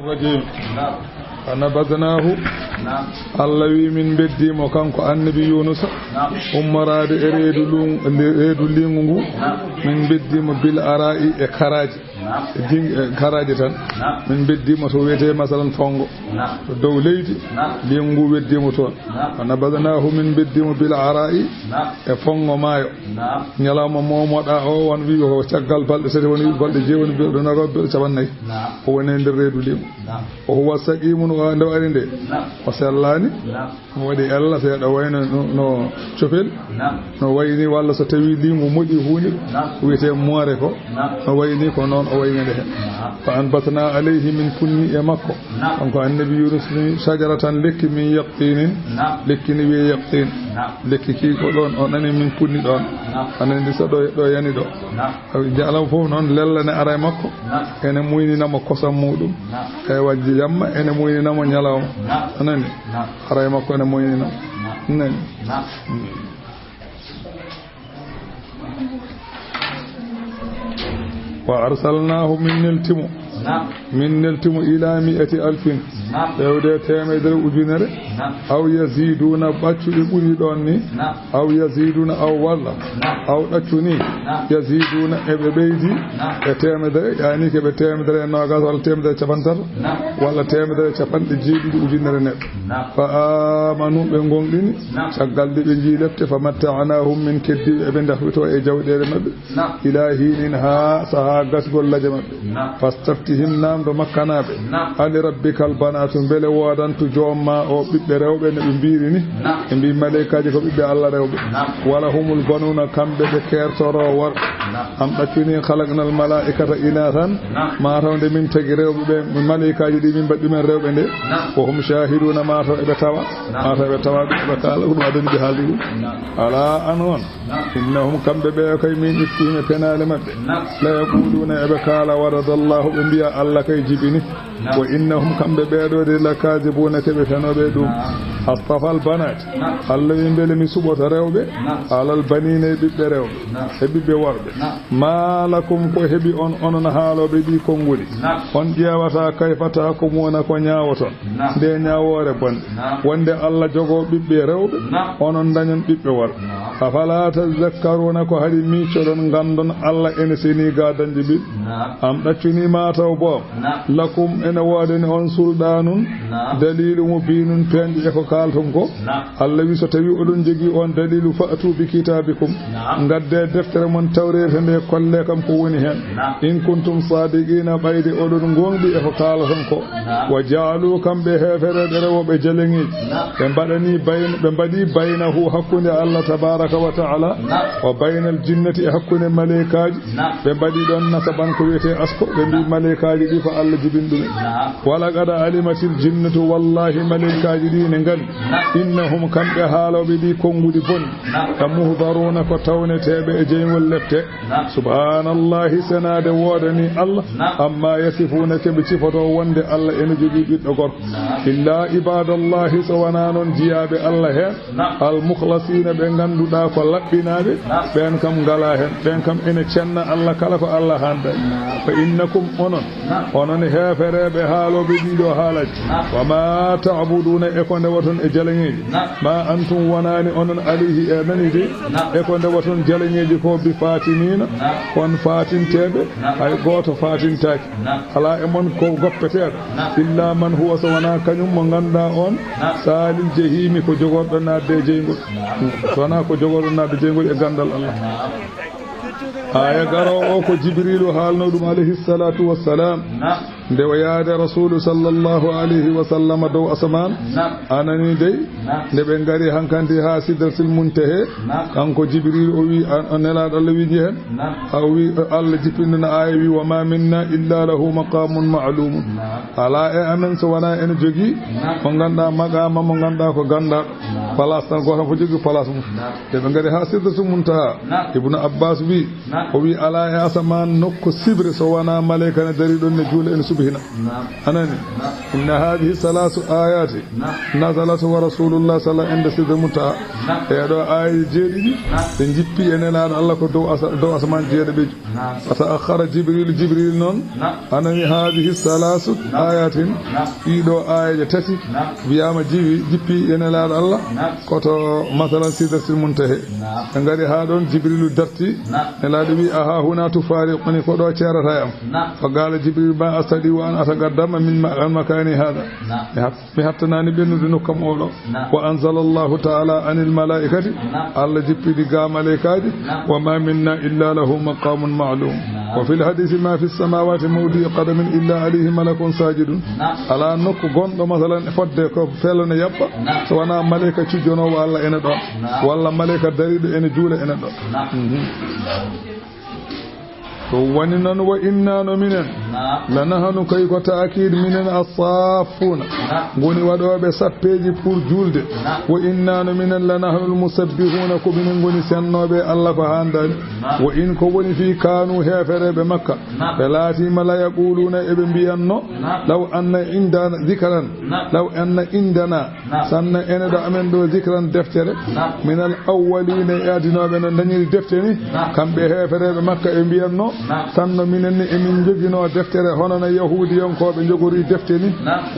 الرجيم فنبذناه allawi min beddimo kanko annabi Yunus ummorade e reedu lingu ngu min beddimo bil ara'i e karaji karaji tan min beddimo to wiyete masalan fongo to dow leydi lingu ngu weddimo toon nabadanahu min beddimo bil ara'i e fongo maayo nyalama momoda o won wi o caggal balde sede woni balde jeewoni be do nago be cabannay o woni nder reedu lingu o huwa saqimun o ndo ari nde o sellani mo wadi Allah seeda wayno no chofel no wayni walla so tawi lingu modi huuni wiyete moore ko no wayni ko non o waynede hen fa an batna alayhi min kunni e makko kanko annabi Yunus ni shajaratan lekki min yaqtinin lekki ni wi yaqtin lekki ki ko don o nani min kunni don anandi so do yani do jaalam fof non lellane ara makko ene muyni namo kosam mudum kay wajji jamma ene muyni namo nyalawma anani ara makko ene muyni namo nani wa arsalnahu min niltimu ila 100,000 yawde temedere ujunere aw yaziduna baccude buri don ni aw yaziduna aw walla aw daccuni yaziduna ebe beydi e temedere yani ke be temedere nogas wala temedere capantar wala temedere capande jeedi ujunere ne fa amanu be gongdini caggalde be jilefte fa matta'anahum min keddi ebe ndafito e jawdere mabbe ilahinin ha saha gasgol laje mabbe fastaftihim namdo makkanabe ali rabbikal banatu bele wodantu jomma o bibbe rewbe ne be biiri ni e bi malaikaji ko bibbe Allah rewbe wala humul banuna kambe be kertoro war am daccini khalaqnal malaikata inathan ma tawde min tagi rewbe be malaikaji di min baddi men rewbe de ko hum shahiduna ma taw be tawa be kala ko adon bi haldi ala anon innahum kambe be kay min ittime penale mabbe la yaquluna ebe kala waradallahu be biya Allah kay jibini wa innahum kambe beedo de la kazibuna kebe tanobe dum astafal banat Allah yimbele mi subota rewbe alal banine bibbe rewbe e bibbe warbe malakum ko hebi onon haalobe bi konguli on jeewata kayfata ko mona ko nyaawoton de ñaawoore bonde wonde Allah jogo bibbe rewbe onon dañon bibbe warbe afala tazakkaruna ko hadi mi codon gandon Allah ene seni ga danje bi am daccini mataw bo lakum ene wodani on suldanun dalilu mubinun pendi e ko kalton ko Allah wi so tawi odon jogi on dalilu fa'atu bi kitabikum ngadde deftere mon tawrete nde kolle kam ko woni hen in kuntum sadiqina bayde odon gondi e ko kalton ko wa ja'alu kambe hefere rewobe jalengi be badani be badi baynahu hakkunde Allah tabaraka wa ta'ala wa baynal jinnati hakkunde malaikaji be badi don nasaban ko wete asko be bi malaikaji di fa Allah jibindum wala qad alimatil jinnatu wallahi malaikaji di ne ngal innahum kambe haalobe di kongudi bon tamuhdaruna ko tawnetebe e jeymol lefte subhanallahi sanade wodani Allah amma yasifuna kebe cifoto wonde Allah ene jogi biddo gorko illa ibadallahi sawananon jiyabe Allah hen al mukhlasina be ganduda ko labbinabe ben kam ngala hen ben kam ene cenna Allah kala ko Allah handa fa innakum onon heferebe haalobe dido haalaji wa ma ta'buduna e ko ndewaton e jalangeji ma antum wanani onon alihi e nanide e ko ndewaton jalangeji ko bi fatinina kon fatintebe ay goto fatintaki ala e mon ko goppetedo illa man huwa sawana kanyum mo ganda on salil jahimi ko jogordo nadde jeygol sona ko jogordo nadde jeygol e gandal Allah aya garo o ko jibrilu halno dum alayhi salatu wassalam nde wayaade rasulu sallallahu alayhi wa sallam dow asman anani dey nde be ngari hankandi ha sidratul muntaha kanko jibril o wi onelaado Allah wi hen ha wi Allah jipindina aya wi wa ma minna illa lahu maqamun ma'lum ala e amen so wana en jogi mo ganda magama mo ganda ko ganda place tan goto fo jogi place mum de be ngari ha sidratul muntaha ibnu abbas wi o wi ala e asman nokko sibre so wana malaika ne dari don ne juule en subi bihina anani inna hadhihi salasu ayati nazalat wa rasulullah sallallahu alaihi wasallam muta e do ay jeedidi be jippi enelaado Allah ko dow asman jeede be asa akhara jibril non anani hadhihi salasu ayatin ido ayaje tati biyama jippi enelaado Allah koto masalan sidratul muntaha ngari ha don jibril darti nelaado wi aha huna tufariquni ko do cerata am faqala jibril ba asadi wa an atagaddama min makani hada mi hattanani bennude nokkam oɗo wa anzalallahu ta'ala anil malaikati Allah jippidi ga malaikaji wa ma minna illa lahu maqamun ma'lum wa fil hadisi ma fi samawati mawdi qadamin illa alayhi malakun sajidun ala nokku gondo masalan fodde ko felone yabba so wana malaika cijono walla ene do walla malaika darido ene juula ene do to wani nan wa inna no minen lanahanu kay ko ta'kid minen as-safuna ngoni wadobe sappeji pour julde wa inna no minen lanahnu al-musabbihuna ko minen ngoni sennobe Allah ko handani wa in ko woni fi kanu heferebe makka belati mala yaquluna ebe biyanno law anna indana zikran law anna indana sanna ene do amen do zikran deftere min al-awwalina yadinobe no dañil defteni kambe heferebe makka e biyanno sanno minenne emin jogino deftere hono na yahudi yankoɓe jogori defteni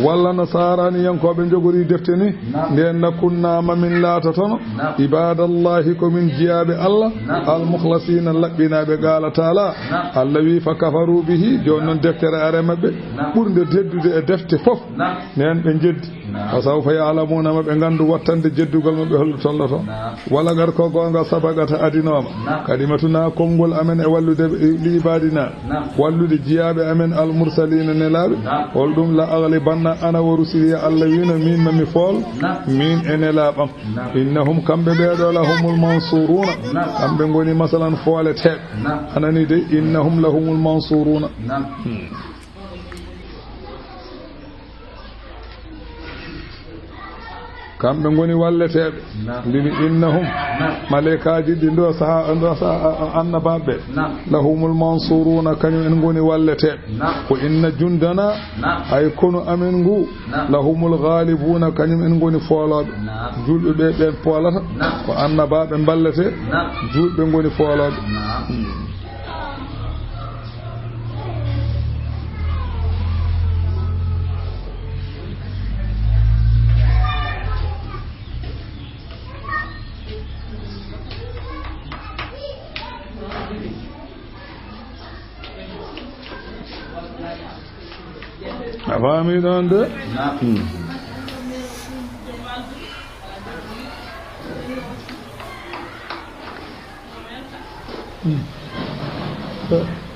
walla nasarani yankoɓe jogori defteni nden nakunna mamin laatotono ibadallahi ko min jiyaɓe Allah almukhlasina laɓɓinaɓe qala taala Allah wi fa kafaru bihi joni noon deftere are mabɓe ɓurde deddude e defte fof nen ɓe jeddi fa sawfa ya'lamuna maɓe gandu wattande jeddugal maɓe holɗo tolloto wala gar ko gonga sabagata adinoma kadimatuna konngol amen e wallude libadina wallude jiyaɓe amen almursalina nelaɓe hol ɗum la aghlibanna ana wa rusuli Allah wino min mami fool min e nelaɓam innahum kamɓe ɓeɗo lahumul mansuruna kamɓe goni masalan fooleteɓe anani de innahum lahumul mansuruna kamɓe ngoni walleteɓe ndimi innahum malaikaji ɗi ndo saha annabaɓe lahumul mansuruna kañum en ngoni walleteɓe ko inna jundana ay kono amen ngu lahumul ghalibuna kañum en ngoni fooloɓe julɓe ɓe ɓen poolata ko annabaɓe ballete julɓe ngoni fooloɓe afami ɗon de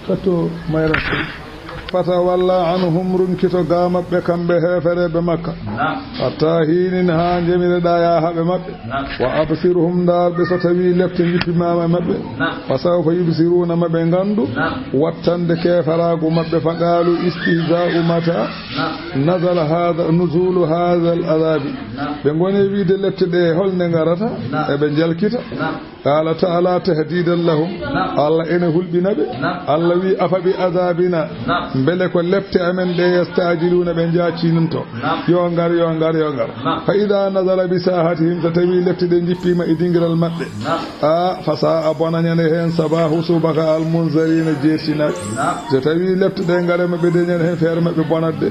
fatto mayra fata walla anhum runkito ga mabɓe kamɓe hefereɓe makka hatta hinin ha jemireɗa yahaɓe mabɓe wa absirhum darɓe so tawi lefte jippimama mabɓe fa sawfa yubsiruna maɓe gandu wattande kefaragu mabɓe fa qalu istihza'u mata nazala hada nuzulu hada al azabi ɓe goni wiide lefte ɗe holne garata eɓe jalkita qala ta'ala tahdidan lahum Allah ene hulɓinaɓe Allah wi afa bi azabina bele ko lepte amen ɗe yastajiluna ɓe jacinunto yo ngar fa ida nazala bi sahatihim so tawi lepte ɗe jippima e dingiral maɓɓe fa sa a bonañane hen sabahu subaka al munzarina jeetinaɓe so tawi lepte ɗe garema ɓe deñane hen feere maɓɓe bonatde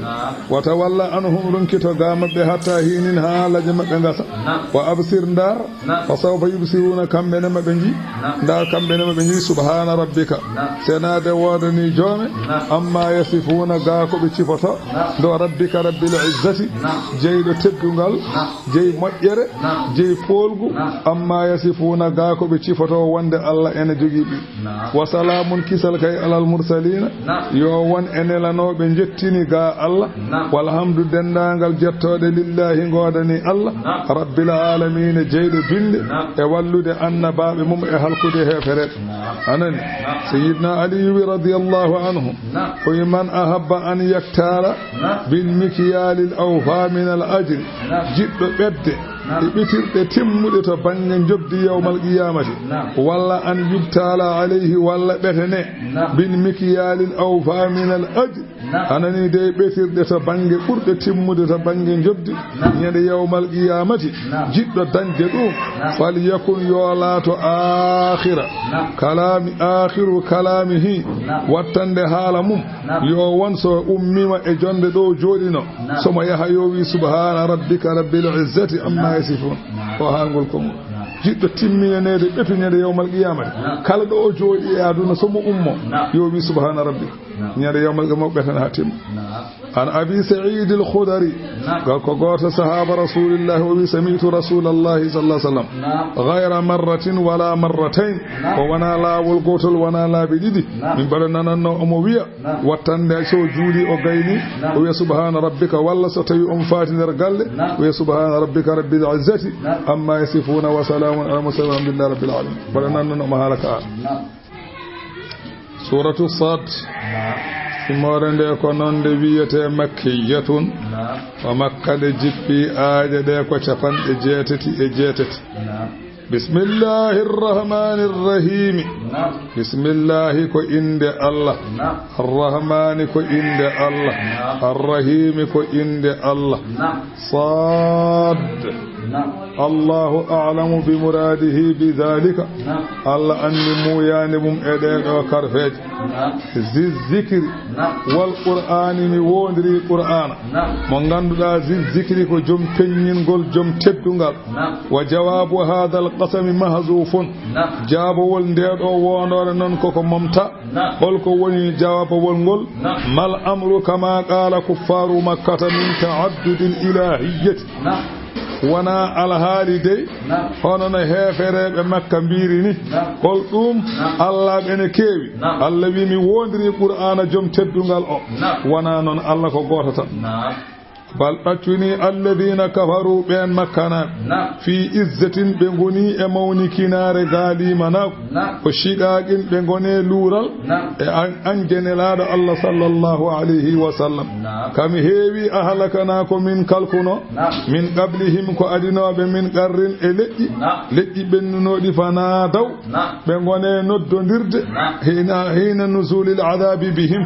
wata walla anhum runkito ga maɓɓe hatta hinin ha laje maɓɓe gasa wa absir ndar fa sawfa yubsiruna kamɓene maɓe ji nda kamɓene maɓe ji subhana rabbika senade wodani joome amma yasifuna ga ko ɓe cifoto do rabbika rabbil izzati jeyɗo teddungal jeyi moƴƴere jeyi folgu amma yasifuna ga ko ɓe cifoto wonde Allah ene jogiiɓi wa salamun kisal kay alal mursalina yo won enelanoɓe jettini ga Allah walhamdu dendagal jettode lillahi godani Allah rabbil alamin jeyɗo binde e wallude annabaɓe mum e halkude hefere anani sayyidina ali radiyallahu anhu ومن أحب أن يختار بالمكيال الأوفى من الأجر جد بد e ɓitirɗe timmuɗe to bange jobdi yawmal qiyamati walla an yubtala alayhi walla ɓetene bin mikyalin aw faminal ajr anani de ɓetirɗe to bange ɓurɗe timmude to bange jobdi ñande yawmal qiyamati jiɗɗo dañde ɗum fal yakun yo laato akhiru kalamihi wattande haala mum yo won so ummima e jonde ɗo jooɗino somo yaha yo wi subhana rabbika rabbil izzati amma yasifun o hangol ko mum jiɗɗo timminanede ɓetuñede yawmal qiyamati kala ɗo o jooɗi e aduna somo ummo yo wi subhana rabbika ñande yawmal qiyamati ɓeten ha timma an abi sa'id al-khudri ko goto sahaba rasulillah o wi sami'tu rasulallahi sallallahu alaihi wasallam ghayra marratin wala marratayn o wana laawol gotol wana laabi ɗiɗi min mbaɗa nananno omo wiya wattande so juuli o gayni o wiya subhana rabbika walla so tawi on faati nder galle o wiya subhana rabbika rabbil izzati amma yasifuna wa salamun ala mursalin alhamdulillahi rabbil alamin mbaɗa nananno omo haalaka an suratu sad imore nde ko noon nde wiyete makkiyatun wa makka nde jippi aaje ɗe ko capanɗe jeetati bismillahi rrahmani rrahimi bismillahi ko inde allah arrahmani ko inde allah arrahimi ko inde allah sad allahu a'lamu bi muradihi bi dhalika allah anni muyani mum e ɗeɗo karfeje zikri wal qur'ani mi wondiri qur'ana mo ganduɗa zikri ko joom peññingol joom teddungal wa jawabu hadha al qasami mahzufun jaabowol ndeɗo wondore noon koko momta holko woni jawabowol ngol mal amru kama qala kuffaru makkata min ta'addudil ilahiyyati wana alhaali dey hono no heefereɓe makka mbiri ni hol ɗum allah ɓene keewi allah wi mi wondiri qur'ana joom teddungal o wana noon allah ko goto tan bal ɗaccuni alladina kafaru ɓen makkanaɓe fi izzatin ɓe goni e mawnikinare gaalimanaɓe ko shiqaqin ɓe gone luural e angenelaɗo allah sallllahu alayhi wa sallam kam heewi a halakana ko min kalkuno min qablihim ko adinoɓe min qarrin e leƴƴi ɓennunoɗi fana daw ɓe gone noddodirde hina nusulil adabi bihim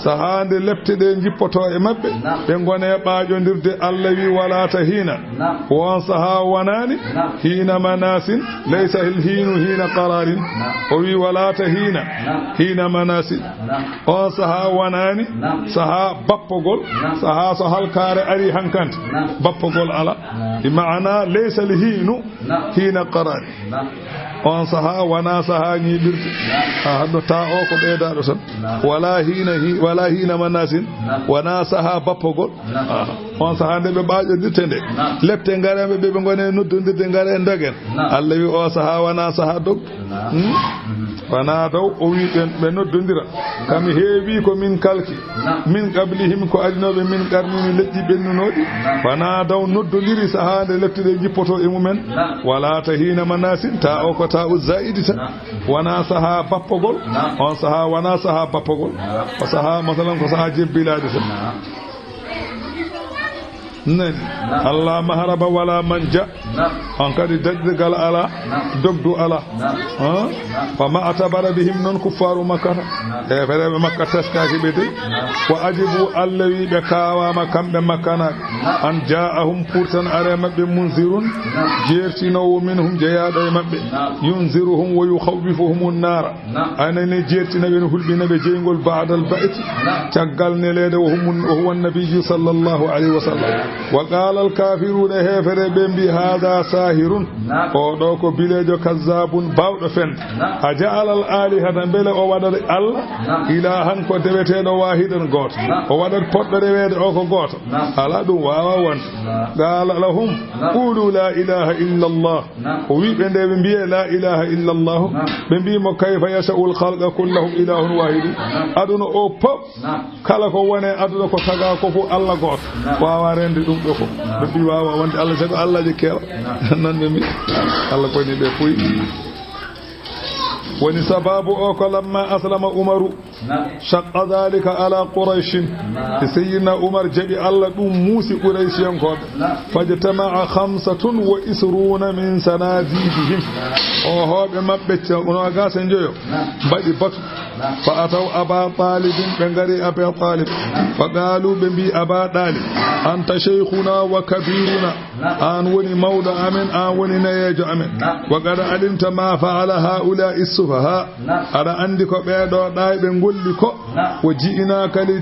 sahande lepte ɗe jippoto e mabɓe ɓe gone ɓaaƴo dirde allah wi wala tahina won saha wanani hina manasin laysa hinu hina qararin o wi wala tahina hina manasin on saha wanani saha bappogol saha so halkare ari hankante bappogol ala bi maana laysa hinu hina qararin on saha wana saha ñiɓirde haddo ta o ko ɓeydaɗo tan wala hina manasin wana saha bappogol on saha nde ɓe ɓaaƴodirte nde lepte gareɓe ɓe gone noddodirde gare dogen allah wi o saha wana saha dog wana daw o wi ɓe noddodira kam heewi ko min kalki min qablihim ko adinoɓe min qarnini leƴƴi ɓennunoɗi wana daw noddodiri saha nde lepte ɗe jippoto e mumen wala tahina manasin ta o ko ta u zaidi tan wana saha bappogol on saha wana saha bappogol o saha masalan ko saha jebbilade tan nani allah maharaba wala manja on kadi dajdigal ala dogdu ala fa ma atabara bihim non kuffaru makkata e fereɓe makka teskaki ɓe dey ko ajibu allah wi ɓe kawama kamɓe makkanaɓe an ja'ahum pourtan are mabɓe munzirun jertinowo minhum jeyaɗo e mabɓe yunziruhum wa yukhawwifuhum nara anani jertinaɓe no hulɓinaɓe jeygol ba'dal ba'ti caggal nelede o huwa nabiyyu sallallahu alayhi wa sallam wa qala al kafiruna hefere ɓe mbi hada sahirun o ɗo ko bilejo kazzabun bawɗo fen a ja'ala al alihata beele o waɗat allah ilahan ko deweteɗo wahidan goto o waɗat poɗɗo rewede o ko goto ala ɗum wawa wonde qala lahum qulu la ilaha illa allah o wi ɓe nde ɓe mbiye la ilaha illa allah ɓe mbimo kayfa yasha'u l khalqa kullahum ilahun wahidun aduna o pop kala ko wone aduna ko taga ko fof allah goto wawa rende ɗum ɗo fof ɓe mbi wawa wonde allah sago allah je keewa nan ɓe mbi allah koyni ɓe puyi woni sababu o ko lamma aslama umaru shaqqa dhalika ala quraish sayyidina umar jabi allah dum musi quraish yankobe fajtama'a 25 min sanadidihim o hobe mabbe no gasa njoyo badi batu fa ataw aba talibin be ngari aba talib fa qalu be bi aba talib anta shaykhuna wa kabiruna an woni mawda amen an woni nayejo amen wa qad alimta ma fa'ala haula is-sufaha ara andi ko beedo daybe golli ko wa ji'inaka li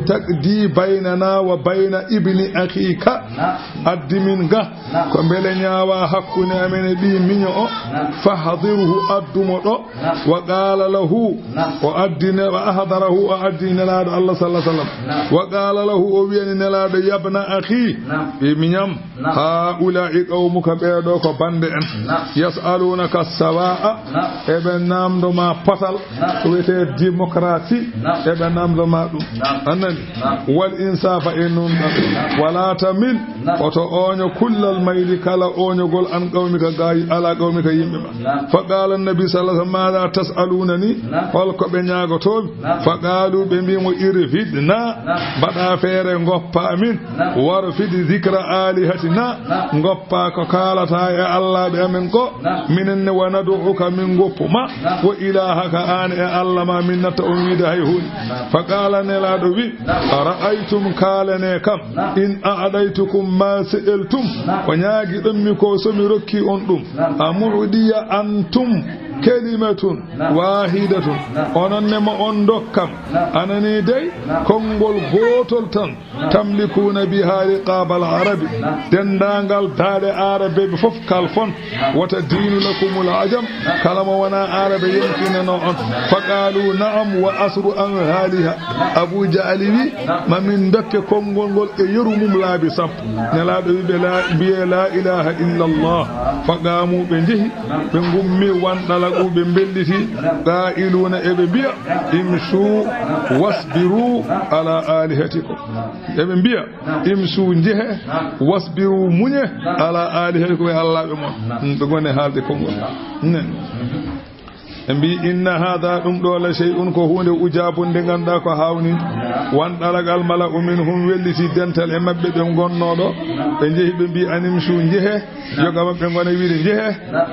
taqdi baynana wa bayna ibni akhika addi min ga ko bele nyaawa hakkune amen bi minyo o fahdiruhu addumo do wa qala lahu wa addina wa ahdarahu wa addina la Allah sallallahu alaihi wasallam wa qala lahu o wi'ani la do yabna akhi bi minyam haula qawmuka beedo ko bande en yas'alunaka sawa'a ebe namdo ma patal wete démocratie ebe namdo ma dum anani wal insafa enun wala tamin oto onyo kullal mayli kala onyo gol an qawmika gayi ala qawmika yimbe fa qala an-nabi sallallahu alaihi wasallam ma tas'alunani wal ko be nyaagoto fa qalu be mbimo irfidna bada fere ngoppa amin warfid zikra alihatina ngoppa ko kalata e Allah be amen ko minen wa nad'uka min goppuma wa ilahaka an e Allah ma minnata on wiida hayhun fa qala ne la do wi ra'aytum kalane kam in a'adaytukum ma sa'altum wa nyaagi dum mi ko so mi rokki on dum amudiya antum kalimatun wahidatun ononnema on dokkam anani dey kongol gotol tan tamlikuna biha riqabal arabi dendangal daade arabe be fof kalfon wata dinu lakumul ajam kalama wana arabe yemkinano on faqalu na'am wa asru an haliha abu ja'aliwi mamin dokke kongol gol e yerumum laabi sap nelaado be la ilaha illa allah faqamu be jehi be gummi wandala be belliti qa'iluna ebe biya imsu wasbiru ala alihatikum ebe biya imsu jehe wasbiru munye ala alihatikum Allah be mon be gone halde kongol mbi inna hadha dum do la shay'un ko hunde ujabunde ganda ko hawni wan dalagal mala minhum welliti dental e mabbe be gonnodo be jehi be mbi anim su jehe yoga mabbe gona wiide jehe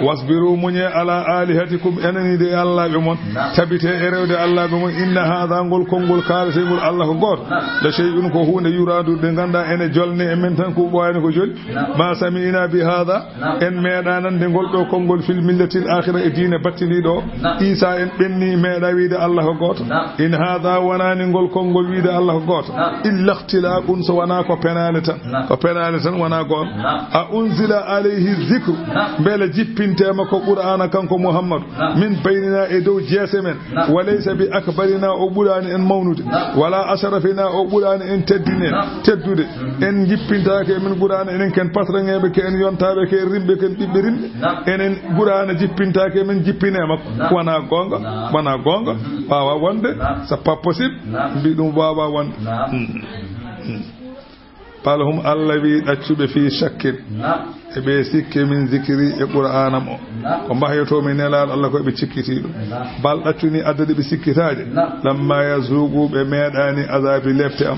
wasbiru munye ala alihatikum enani de Allah be mon tabite e rewde Allah be mon inna hadha gol kongol kala segol Allah ko got la shay'un ko hunde yuradu de ganda ene jolne e men tan ko boyani ko joli ma sami'ina bi hadha en meeda nan de gol do kongol fil millatil akhirah e diine battini do Isa en benni meeda wiide Allah ko goto in hadha wanani gol kongol wiide Allah ko goto illa ikhtilaqun so wana ko penale tan wana gon a unzila alayhi dhikru bela jippintema ko qur'ana kanko muhammad min baynina e dow jesemen walaysa bi akbarina o bulani en mawnude wala asharafina o bulani en teddude en jippintake min qur'ana enen ken patrangeebe ke en yontabe ke rimbe ken bibbe rimbe enen qur'ana jippintake min jippinema wana gonga wawa wonde c'est pas possible mbi dum wawa wonde palhum allawi daccube fi shakkin e be sikke min zikri e qur'anam o ko mahyoto mi nelal Allah ko be cikkitido bal daccuni addade be sikkitaaje lamma yazuqu be medani azabi lefte am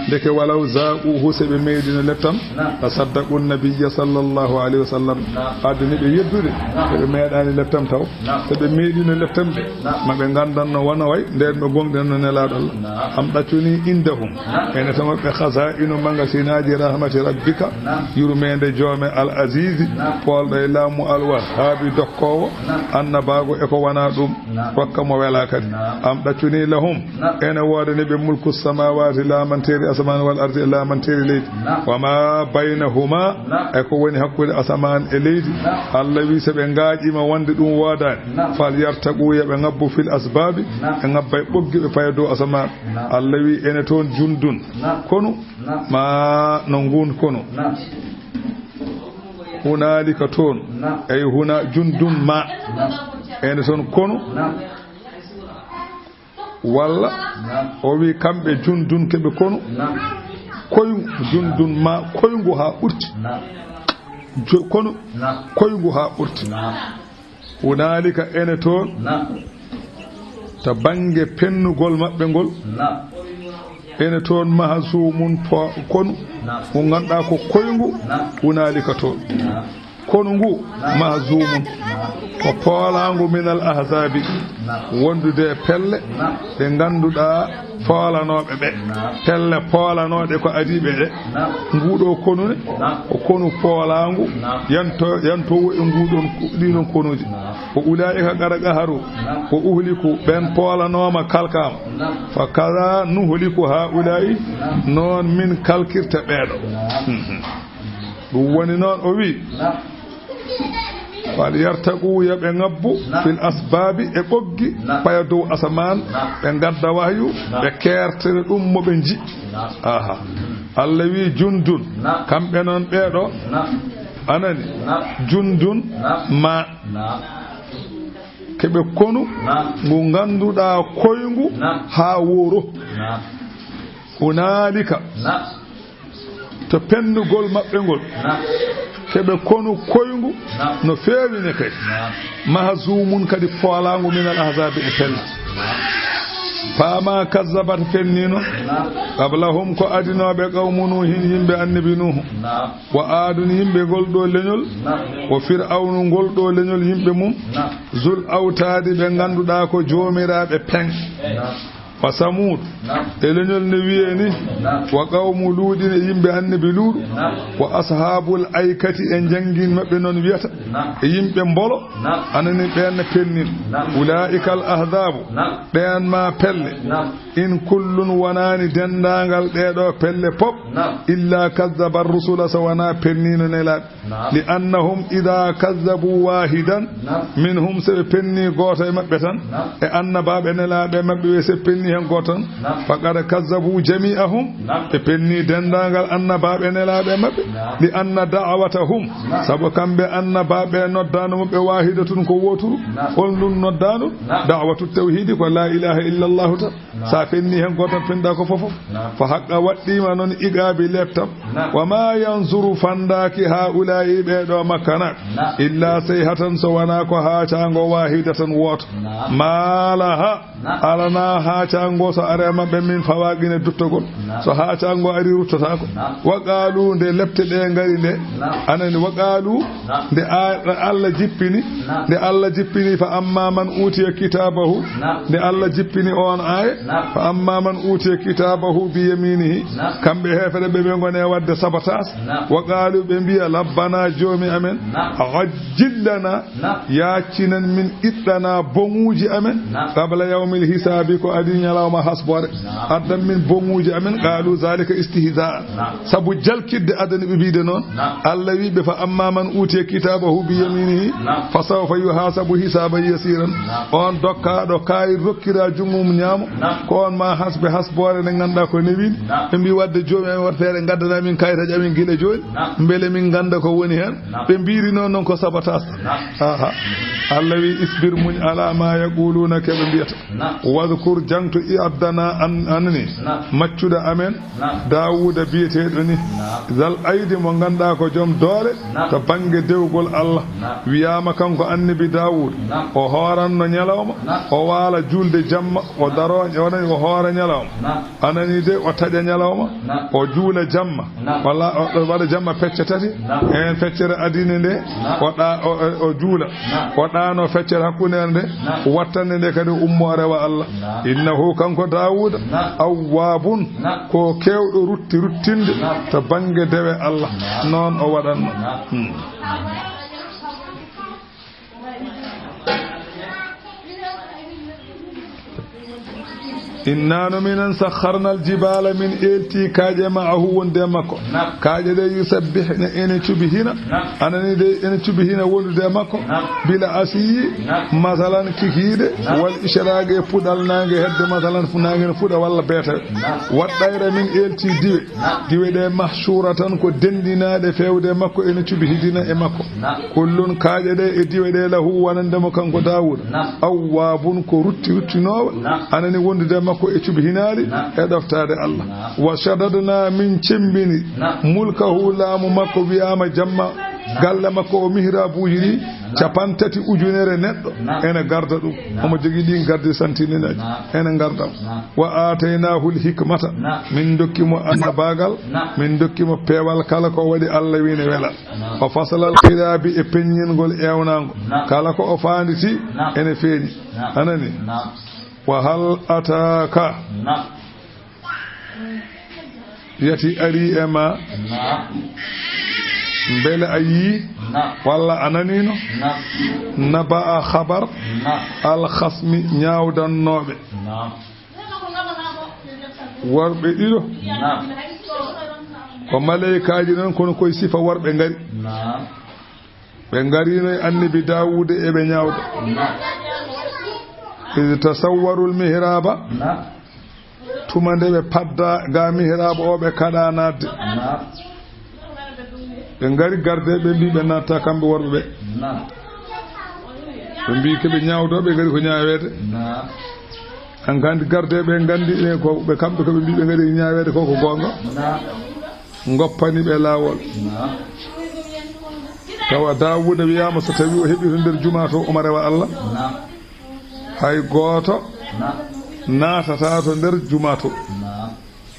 deke walaw zaqu husebe medina leftam tasaddaqun nabiyya sallallahu alaihi wasallam adni be yeddude be medani leftam taw se be medina leftam be mabe gandanno wana way nden be gongden nelal Allah am daccuni indahum ene tama be khaza'inu mangasinaji rahmati rabbika yurmende jome al aziz poldo e laamu al wahhabi dokkowo annabago e ko wana dum wakka mo wela kadi am daccuni lahum ene wodane be mulku samawati la manteri asman wal ardi la manteri leydi wama bainahuma e ko woni hakkude asman e leydi Allah wi se be ngaajima wonde dum wodani fal yartagu ya be ngabbu fil asbabi e ngabbay boggibe paydo asman Allah wi ene ton jundun kono ma no ngun kono hunalika ton ay huna jundum ma ene ton kono walla o wi kambe jundun kebe kono koy jundun ma koyngu ha urti kono koyngu ha urti hunalika ene toon to bange pennugol maɓɓe ngol ene toon mahasumun konu mo ganduɗa ko koyngu hunalika toon kono ngu mahzumun ko poolangu minal ahzabi wondude pelle ɓe ganduɗa poolanoɓe ɓe pelle poolanoɗe ko adiɓe ɗe nguɗo konune o konu poolangu yantowo e nguɗon ɗinon konuji ko ulaika gara gaharu ko uhliku ɓen poolanoma kalkama fa kaza nuhliku ha ulai noon min kalkirta ɓeeɗo ɗum woni noon o wi wal yartaqu yaɓe ngabbu fil asbabi e ɓoggi paya dow asaman ɓe gadda wahyu ɓe kertere ɗum moɓe ji aha Allah wi jundun kamɓe noon ɓeeɗo anani jundun ma keɓe konu ngu ganduɗa koyngu ha woro hunalika to pennugol maɓɓe ngol keɓe konu koyngu no feewine kadi mahzumun kadi foolangu minal ahzabi e pelle faama kazzabat fennino qablahum ko adinoɓe qawmu nuhin yimɓe annabi nuhu wa adun yimɓe golɗo leñol wo fir'aunu golɗo leñol yimɓe mum zul awtadi ɓe ganduɗa ko joomiraɓe peng wa samud e leñol ne wiye ni wa qawmu luudin e yimɓe annabi luuɗu wa ashabul aykati e jangin maɓɓe noon wiyata e yimɓe mbolo anani ɓenne pennin ulaika al ahzabu ɓen ma pelle in kullun wonani dendagal ɗeɗo pelle pop illa kazzaba rusula so wona pennino nelaɓe li annahum ida kazzabu wahidan minhum seɓe penni goto e maɓɓe tan e annabaɓe nelaɓe maɓɓe wi se penni hen goton faqad kazzabu jami'ahum e penni dendagal annabaɓe nelaɓe maɓɓe li anna da'watahum sabo kamɓe annabaɓe noddano mum ɓe wahidatun ko woturu holɗum noddano da'watu tawhidi ko la ilaha illa allah ta sa fenni hen goton penda ko fofof fa haqqa waɗɗima noon iqabi leptam wa ma yanzuru fandaki haula'i ɓeɗo makkana illa sayhatan so wona ko haacango wahidatan woto malaha alana haacango so are maɓɓe min fawaqine duttogol so haacango ari ruttotako wa qalu nde lepte ɗe ngari nde anani wa qalu nde Allah jippini fa amma man utiya kitabahu nde Allah jippini on aya fa amma man utiya kitabahu bi yaminihi kamɓe hefere ɓe gone wadde sabatas wa qalu ɓe mbiya labbana joomi amen ajjillana yaccinan min iɗɗana boŋuji amen qabla yawmil hisabi ko adi ñalawma hasbore addan min boŋuji amen qalu zalika istihza sabu jalkidde adani ɓe mbiide noon Allah wiɓe fa amma man utiya kitabahu bi yaminihi fa sawfa yuhasabu hisaban yasiran on dokkaɗo kayi rokkira jungum ñaamo ko on ma hasbe hasbore nde ganduɗa ko newin ɓe mbi wadde joomi amen wartere gaddana min kayitaji amin guila joni beele min ganda ko woni hen ɓe mbiri noon ko sabatas aha Allah wi isbir muñ ala ma yaquluna keɓe mbiyata wadhkur jangto i addana anani maccuɗo amen Dawuda biyeteɗo ni zal aydi mo ganduɗa ko joom doole to banggue dewgol Allah wiyama kanko annabi Dawud o hooranno ñalawma o waala julde jamma o daro onani o hoora ñalawma anani de o taƴa ñalawma o juula jamma walla o waɗa jamma pecce tati en feccere adine nde o juula o ɗano feccere hakkunde nde wattande nde kadi ummo rewa Allah innahu kanko Dawuda awwabun ko kewɗo ruttinde to banggue dewe Allah noon o waɗanno inna no minen sakharna aljibala min elti kaaje ma'ahu wonde makko kaaje de yusabbihna ene cubihina anani de ene cubihina wonde makko bila asiyi masalan kikide wal ishrage pudal nange hedde masalan funange fuda walla beta waddayre min elti diwe de mahshuratan ko dendinade fewde makko ene cubihidina e makko kullun kaaje de e diwe de lahu wanande mo kanko Dawud awwabun ko ruttinowo anani wonde makko e cubhinali e doftade Allah wa shaddadna min cembini mulkahu laamu makko wiyama jamma galle makko o mihrabuji ɗi capantati ujunere neɗɗo ene garda ɗum omo jogii ɗin garde santinenaji ene gardam wa ataynahu lhikmata min dokkimo annabagal min dokkimo peewal kala ko waɗi Allah wine wela o fasalal qirabi e peññingol ewnago kala ko o fanditi ene feeñi anani wa hal ataka yati ari e ma mbele a yii walla ananino naba a habar alhasmi ñawdannoɓe worɓe ɗiɗo ko maleykaji noon kono koye sifa worɓe ngari ɓe ngarino e annabi dawuda eɓe ñawda id tasawwaru lmihraba tuma nde ɓe padda ga mihraba o ɓe kaɗa nadde ɓe ngari garde ɓe mbi ɓe natta kamɓe worɓe ɓe ɓe mbi keɓe ñawdo ɓe ngari ko ñawede an kandi garde ɓe gandi ɓe ko ɓe kamɓe koɓe mbi ɓe ngari ñawede koko gonga goppani ɓe lawol tawa dawuda wiyama so tawi o heeɓi to nder juma to omo rewa Allah hay goto natata to nder juma to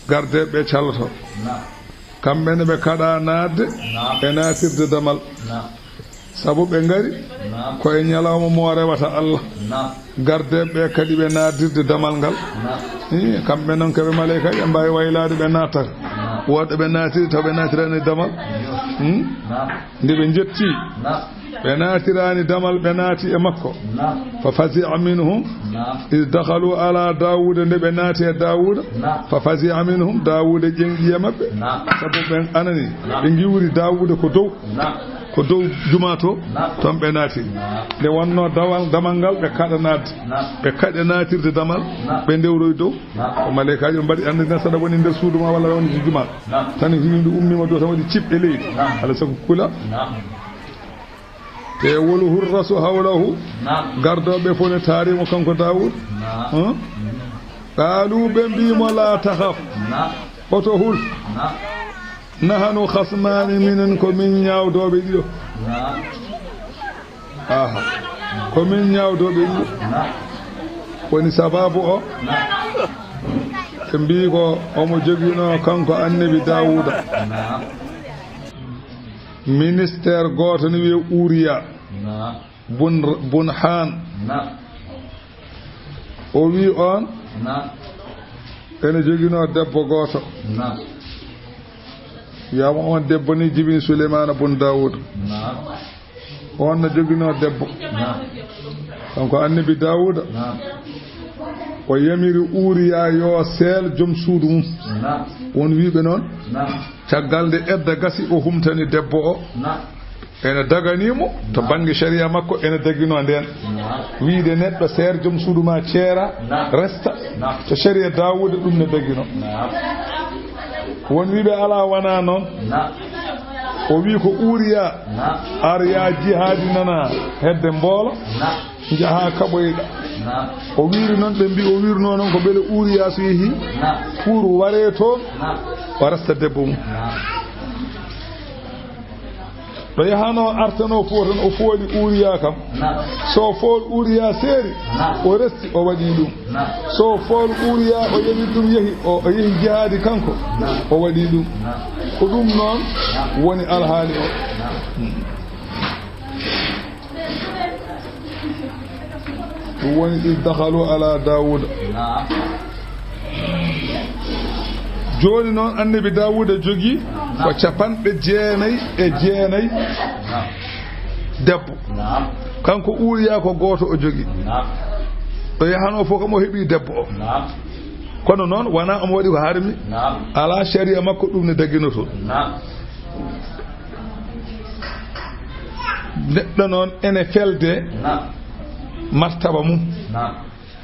garde ɓe calloto kamɓene ɓe kaɗa nadde e natirde damal sabu ɓe ngari koye ñalawma mo rewata Allah gardeɓe ɓe kadi ɓe nadirde damal ngal kamɓe noon koɓe maleyka ɓe mbawi waylade ɓe natata woɗɗo ɓe natiri taw ɓe natirani damal nde ɓe jetti ɓe natirani damal ɓe naati e makko fa fazi'a minhum id dakhalu ala dawuda nde ɓe naati e dawuda fa fazi'a minhum dawuda ƴenƴi e mabɓe sabu ɓen anani ɓe giwri dawuda ko dow juma to toon ɓe naati nde wonno damal ngal ɓe kaɗa nadde ɓe kaɗe natirde damal ɓe ndewroy dow ko maleykaji ɓe mbaɗi andina saɗa woni nder suudu ma walla woni juma tan yimɓe ummima dow tan waɗi cip e leydi ala sago kula te wolu hurrasu hawlahu gardoɓe fof ne taarimo kanko dawud qaalu ɓe mbimo la tahaf oto hul nahanu khasmani minen ko min ñawdoɓe ɗiɗo aha ko min ñawdoɓe ɗiɗo woni sababu o ɓe mbi ko omo joguino kanko annabi dawuda ministére goto ne wiye Uriya bun Han o wi on ene joguino debbo goto wiyama on debbo ni jibini Souleymana bun Dawud on no joguino debbo kanko annabi Dawuda o yamiri Uriya yo seel joom suudu mum won wiɓe noon caggal nde edda gasi o humtani debbo o ene daganimo to banggue sharia makko ene daguino nden wiide neɗɗo seer joom suudu ma ceera resta to sharia Dawuda ɗum ne daguino won wiɓe ala wana noon o wi ko Uriya ar ya jihadi nana hedde mboolo jaha kaɓoyɗa o wiiri noon ɓe mbi o wirno noon ko beele Uriya so yeehi pour ware toon o resta debbo mum ɗo yahano artano fo tan o fooli Uriya kam so fool Uriya seeri o resti o waɗi ɗum so fool Uriya o yahi ɗum yehi o yehi jihaadi kanko o waɗi ɗum ko ɗum noon woni alhaali o ɗum woni id dakhalu ala Dawuda joni noon annabi Dawuda jogii ko capanɗe jeenayi debbo kanko Uriya ko goto o jogii ɗo yahano fof kam o heeɓi debbo o kono noon wona omo waɗi ko harmi ala sharia makko ɗum ne dagginoto neɗɗo noon ene felde martaba mum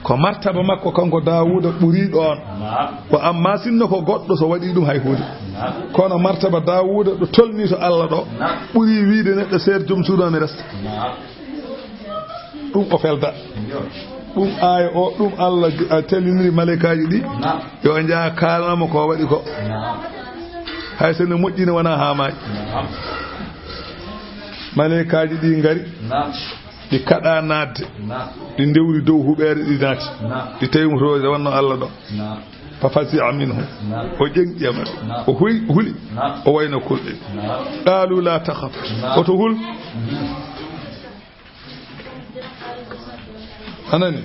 ko martaba makko kanko Dawuda ɓuri ɗon ko amma sinno ko goɗɗo so waɗi ɗum hay hunde kono martaba Dawuda ɗo tolni to Allah ɗo ɓuri wiide neɗɗo seer joom suudu mi resta ɗum o felda ɗum aaya o ɗum Allah teliniri malekaji ɗi yo jaa kalnamo ko waɗi ko hay sene moƴƴini wona hamaji malaikaji ɗi ngari ɗi kaɗa nadde ɗi ndewri dow huɓeere ɗi naati ɗi tawi mutode wonno Allah ɗo fa fasi'a minhum o ƴenƴi maɓɓe o huli o wayno kulɓe qalu la takhaf oto hul anani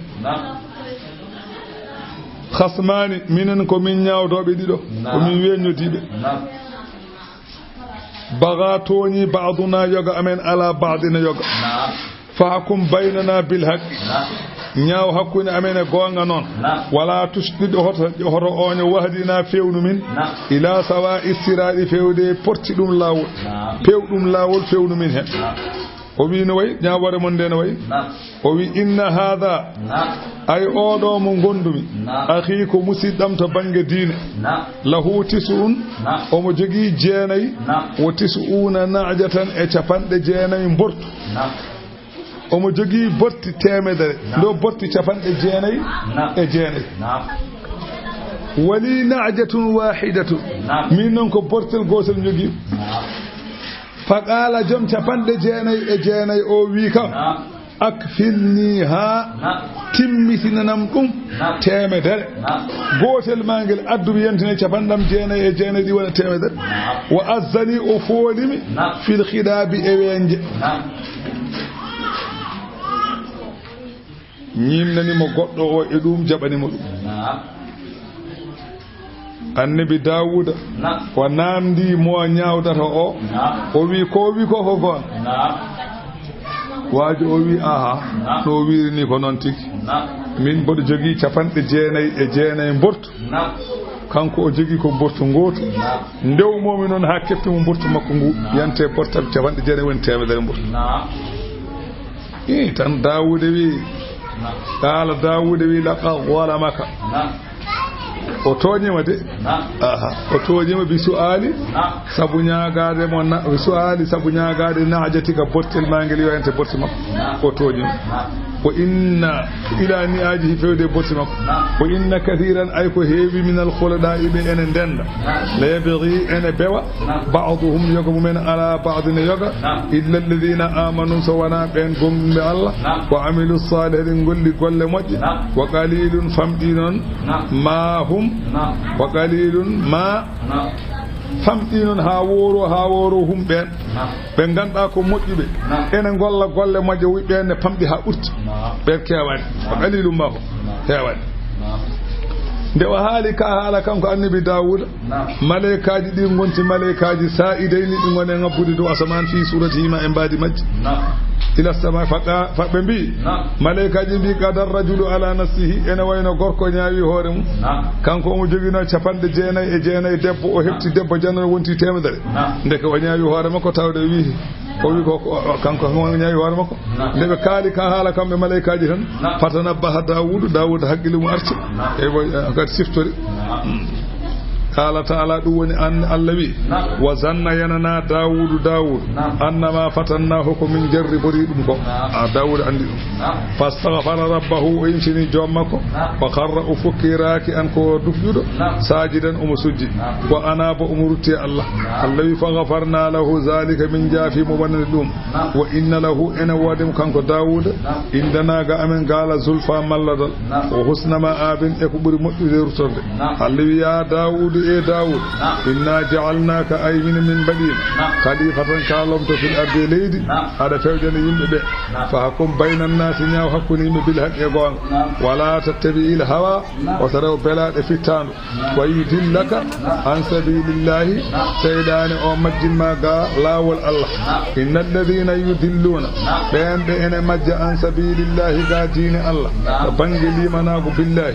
khasmani minen ko min ñawdoɓe ɗiɗo ko min weññodiɓe baga toñi ba'duna yoga amen ala ba'dina yoga fahkum baynana bil haqq ñaaw hakkunde amen e goonga noon wala tusɗiɗo hoto oño wahdina fewnu min ila sawa istiraɗi fewde porti ɗum lawol pewɗum lawol fewnu min hen o wi no wayi ñaawore mon nde no wayi o wi inna hada ay oɗo mo gondumi akhi ko musidɗam to banggue diine lahu tis'un omo jogui jeenayi wo tis'una najatan e capanɗe jeenayi mbortu omo jogii botti temedere ndo botti capanɗe jeenayi e jeenayi wali najatun wahidatun min noon ko bortel gotel jogii faqala joom capanɗe jeenayi e jeenayi o wi kam akfilni ha timmitinanam ɗum temedere gotel ma ngel addumi yentine capanɗam jeenayi e jeenayi ɗi wona temedere wa azzani o foolimi fil khidabi e weñje ñimnanimo goɗɗo o e ɗum jaɓanimo ɗum annabi dawuda o namdi mo ñawdata o wi ko gon waaji o wi aha ɗo wirini ko noon tigi min mboɗo jogii capanɗe jeenayi e jeenayi mbortu kanko o jogii ko mbortu gootu ndewmomi noon ha kettimo mbortu makko ngu yante portal capanɗe jeenayi woni temedere mbortu tan dawuda wi qala dawuda wi laqad zalamaka o tooñima de o tooñima bi su'ali sabu ñaagade mo bi su'ali sabu ñaagade naajatika bottel ma ngel yoyante botte makko o tooñima wa inna ila ni'ajihi fewde botte makko wa inna kathiran ay ko heewi min al khulada'i be ene ndenda la yabghi ene bewa ba'dhum yoga mumen ala ba'dina yoga illa alladhina amanu sawana ben gombe Allah wa amilu salihin golli golle moƴƴe wa qalilun famdinon ma hum wa qalilun ma famɗinon ha woro humɓen ɓe ganduɗa ko moƴƴuɓe ene golla golle moƴƴe wiɓɓen ne pamɗi ha ɓurti ɓen kewani wa qalilum ma hum hewani nde o haali ka haala kanko annabi dawuda malaikaji ɗi gonti malaikaji sa'idayni ɗi gone ngabbude dow asaman fi suratihima e mbadi majji ila sama faɓe mbi malaikaji mbi qadar rajulu ala nafsihi ene wayno gorko ñaawi hoore mum kanko omo joguino capanɗe jeenayi e jeenayi debbo o hefti debbo janno wonti temedere ndeke o ñaawi hoore makko tawde wi o wi ko kanko ñaawi hoore makko nde ɓe kaali ka haala kamɓe malaikaji tan fatanabbaha dawuda haqqille mum arti e kadi siftori قال تعالى دوني أن اللوي وزن يننا داود أنما فتناهكم من جر بريدكم داود عندي فاستغفر ربه ويمشني جومكم وقرأ فكراك أنكو دفجد ساجدا أمسجد وأنا بأمرتي الله اللوي فغفرنا له ذلك من جافي مبنى الدوم وإن له إن وادم كانكو داود عندنا قامن قال زلفا ملدل وحسن ما آبن يكبر مؤذر رسول اللوي يا داود داود إنا جعلناك أيمن من بدين خليفة كالمت في الأرض ليدي هذا فوجن يمبئ فحكم بين الناس نياو حكوني بالحق يقول ولا تتبع الهوى وتروا بلاد فتان ويدلك عن سبيل الله سيدان أو مجن ما قال لا والله إن الذين يدلون بين مج عن سبيل الله قادين الله فبنجلي مناق بالله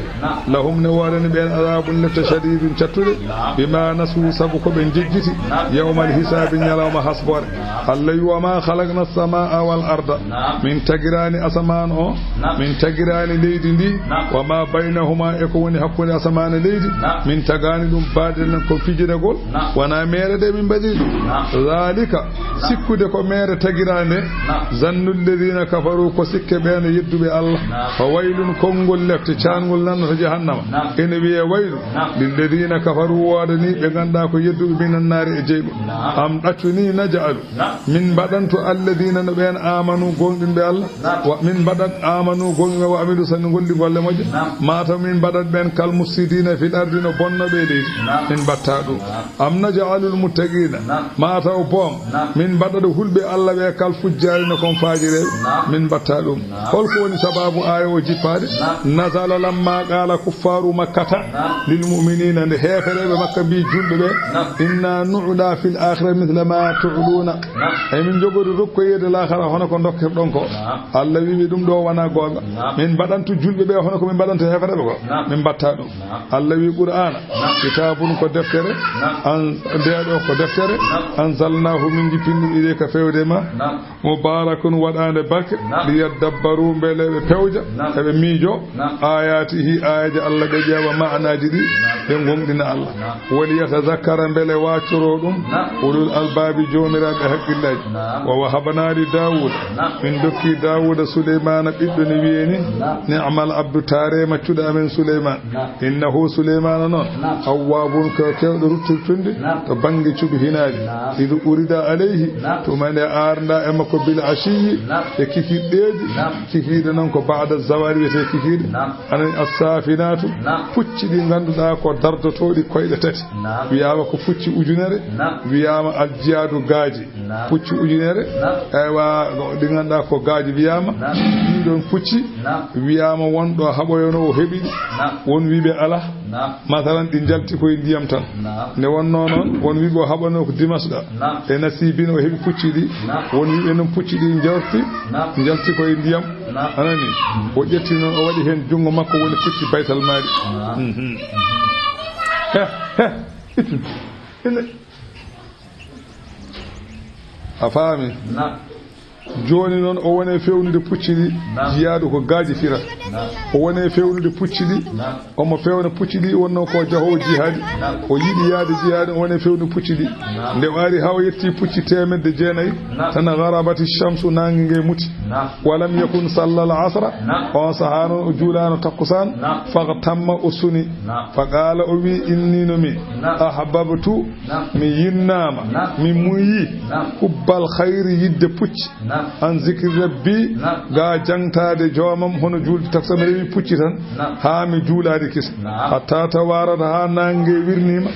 لهم نوارن بين عذاب لتشديد شتر بما نسوا سبق بن ججتي يوم الحساب يوم حسبر الله وما خلقنا السماء والأرض من تجران أسمان من تجران ليدي وما بينهما يكون حكون أسمان ليدي من تجان بعد لنكم في جنقول وانا ميرد من بديل ذلك sikkude ko mere tagirande zannul ladina kafaru ko sikke ɓeene yedduɓe Allah fa waylun konngol lefte caangol nannata jahannama ene wiye waylu lilladina kafaru woodani ɓe ganduɗa ko yedduɓe minan naari e jeyɓe am ɗaccuni naja'alu min mbaɗanto alladina no ɓen amanu gonɗinɓe Allah min mbaɗat amanu gonɗinɓe wa amilu sanni golli golle moƴƴe mataw min mbaɗat ɓen kal mufsidina fil ardi no bonnoɓe leydi min mbatta ɗum am naja'alul muttaqina mataw boom min mbaɗaɗo hulɓe Allah ɓe kal fujjari no kon fajireɓe min mbatta ɗum holko woni sababu aya o jippade nazala lamma qala kuffaru makkata lil mu'minina nde hefereɓe makka mbi julɓe ɓe inna nu'la fil akhirati mithla ma tu'luna ay min jogori rokkoyede l'akhira hono ko dokkerɗon ko Allah wiwi ɗum ɗo wona gonga min mbaɗantu julɓe ɓe hono ko min mbaɗanta hefereɓe ko min mbatta ɗum Allah wi qur'ana kitabun ko deftere an ndeɗo ko deftere anzalnahu min jippinɗum ilayka fewde ma mubarakun waɗande barke liyadabbaru beele ɓe pewja eɓe miijo ayatihi ayaji Allah ɓe ƴeewa ma'anaji ɗi ɓe gonɗina Allah woni yatazakkara beele waccoro ɗum ulul albabi jomiraɓe haqqillaji wa wahabnali dawuda min dokki dawuda souleymana ɓiɗɗo ne wiyeni ni'mal abdu tare maccuɗo amen souleyman innahu souleymana noon awwabun ko kewɗo ruttirtunde to banggue cuɓi hinaji idu urida alayhi tumane arda e makko bil ashiyi e kikiɗɗeji kikiɗe noon ko ba'da zawari wiyete kikiɗe anan as-safinatu pucci ɗi ganduɗa ko dardotoɗi koyɗe tati wiyama ko pucci ujunere wiyama aljiyadu gaaji pucci ujunere aywa ɗi ganduɗa ko gaaji wiyama ɗiɗon pucci wiyama wonɗo haɓoyono o heɓiɗi won wiɓe ala masalan ɗi jalti koye ndiyam tan nde wonno noon won wiɓe o haɓano ko dimasɗa e nasibino o heɓi pucci ɗi won wiɓe noon pucci ɗi jalti koye ndiyam anani o ƴetti noon o waɗi hen jungo makko woni pucci baytal maɗi a faami joni noon o wone fewnude pucci ɗi jiyaɗo ko gaaji fira o wone fewnude pucci ɗi omo fewna pucci ɗi wonno ko jahowo jihadi o yiɗi yaade jihadi o wone fewnude pucci ɗi nde wari haw yetti pucci 900 tan garabati shamsu nangi nge muti walam yakun sallal asra on saha noon o juulano takkusan fagtamma o suni fa qala o wi innino mi ahbabtu mi yinnama mi muyi hubbal khayri yidde pucci an zikri rabbi ga jangtade joomam hono julde taksa mi rewi pucci tan ha mi juulade kisa hatta tawarata ha nange wirnima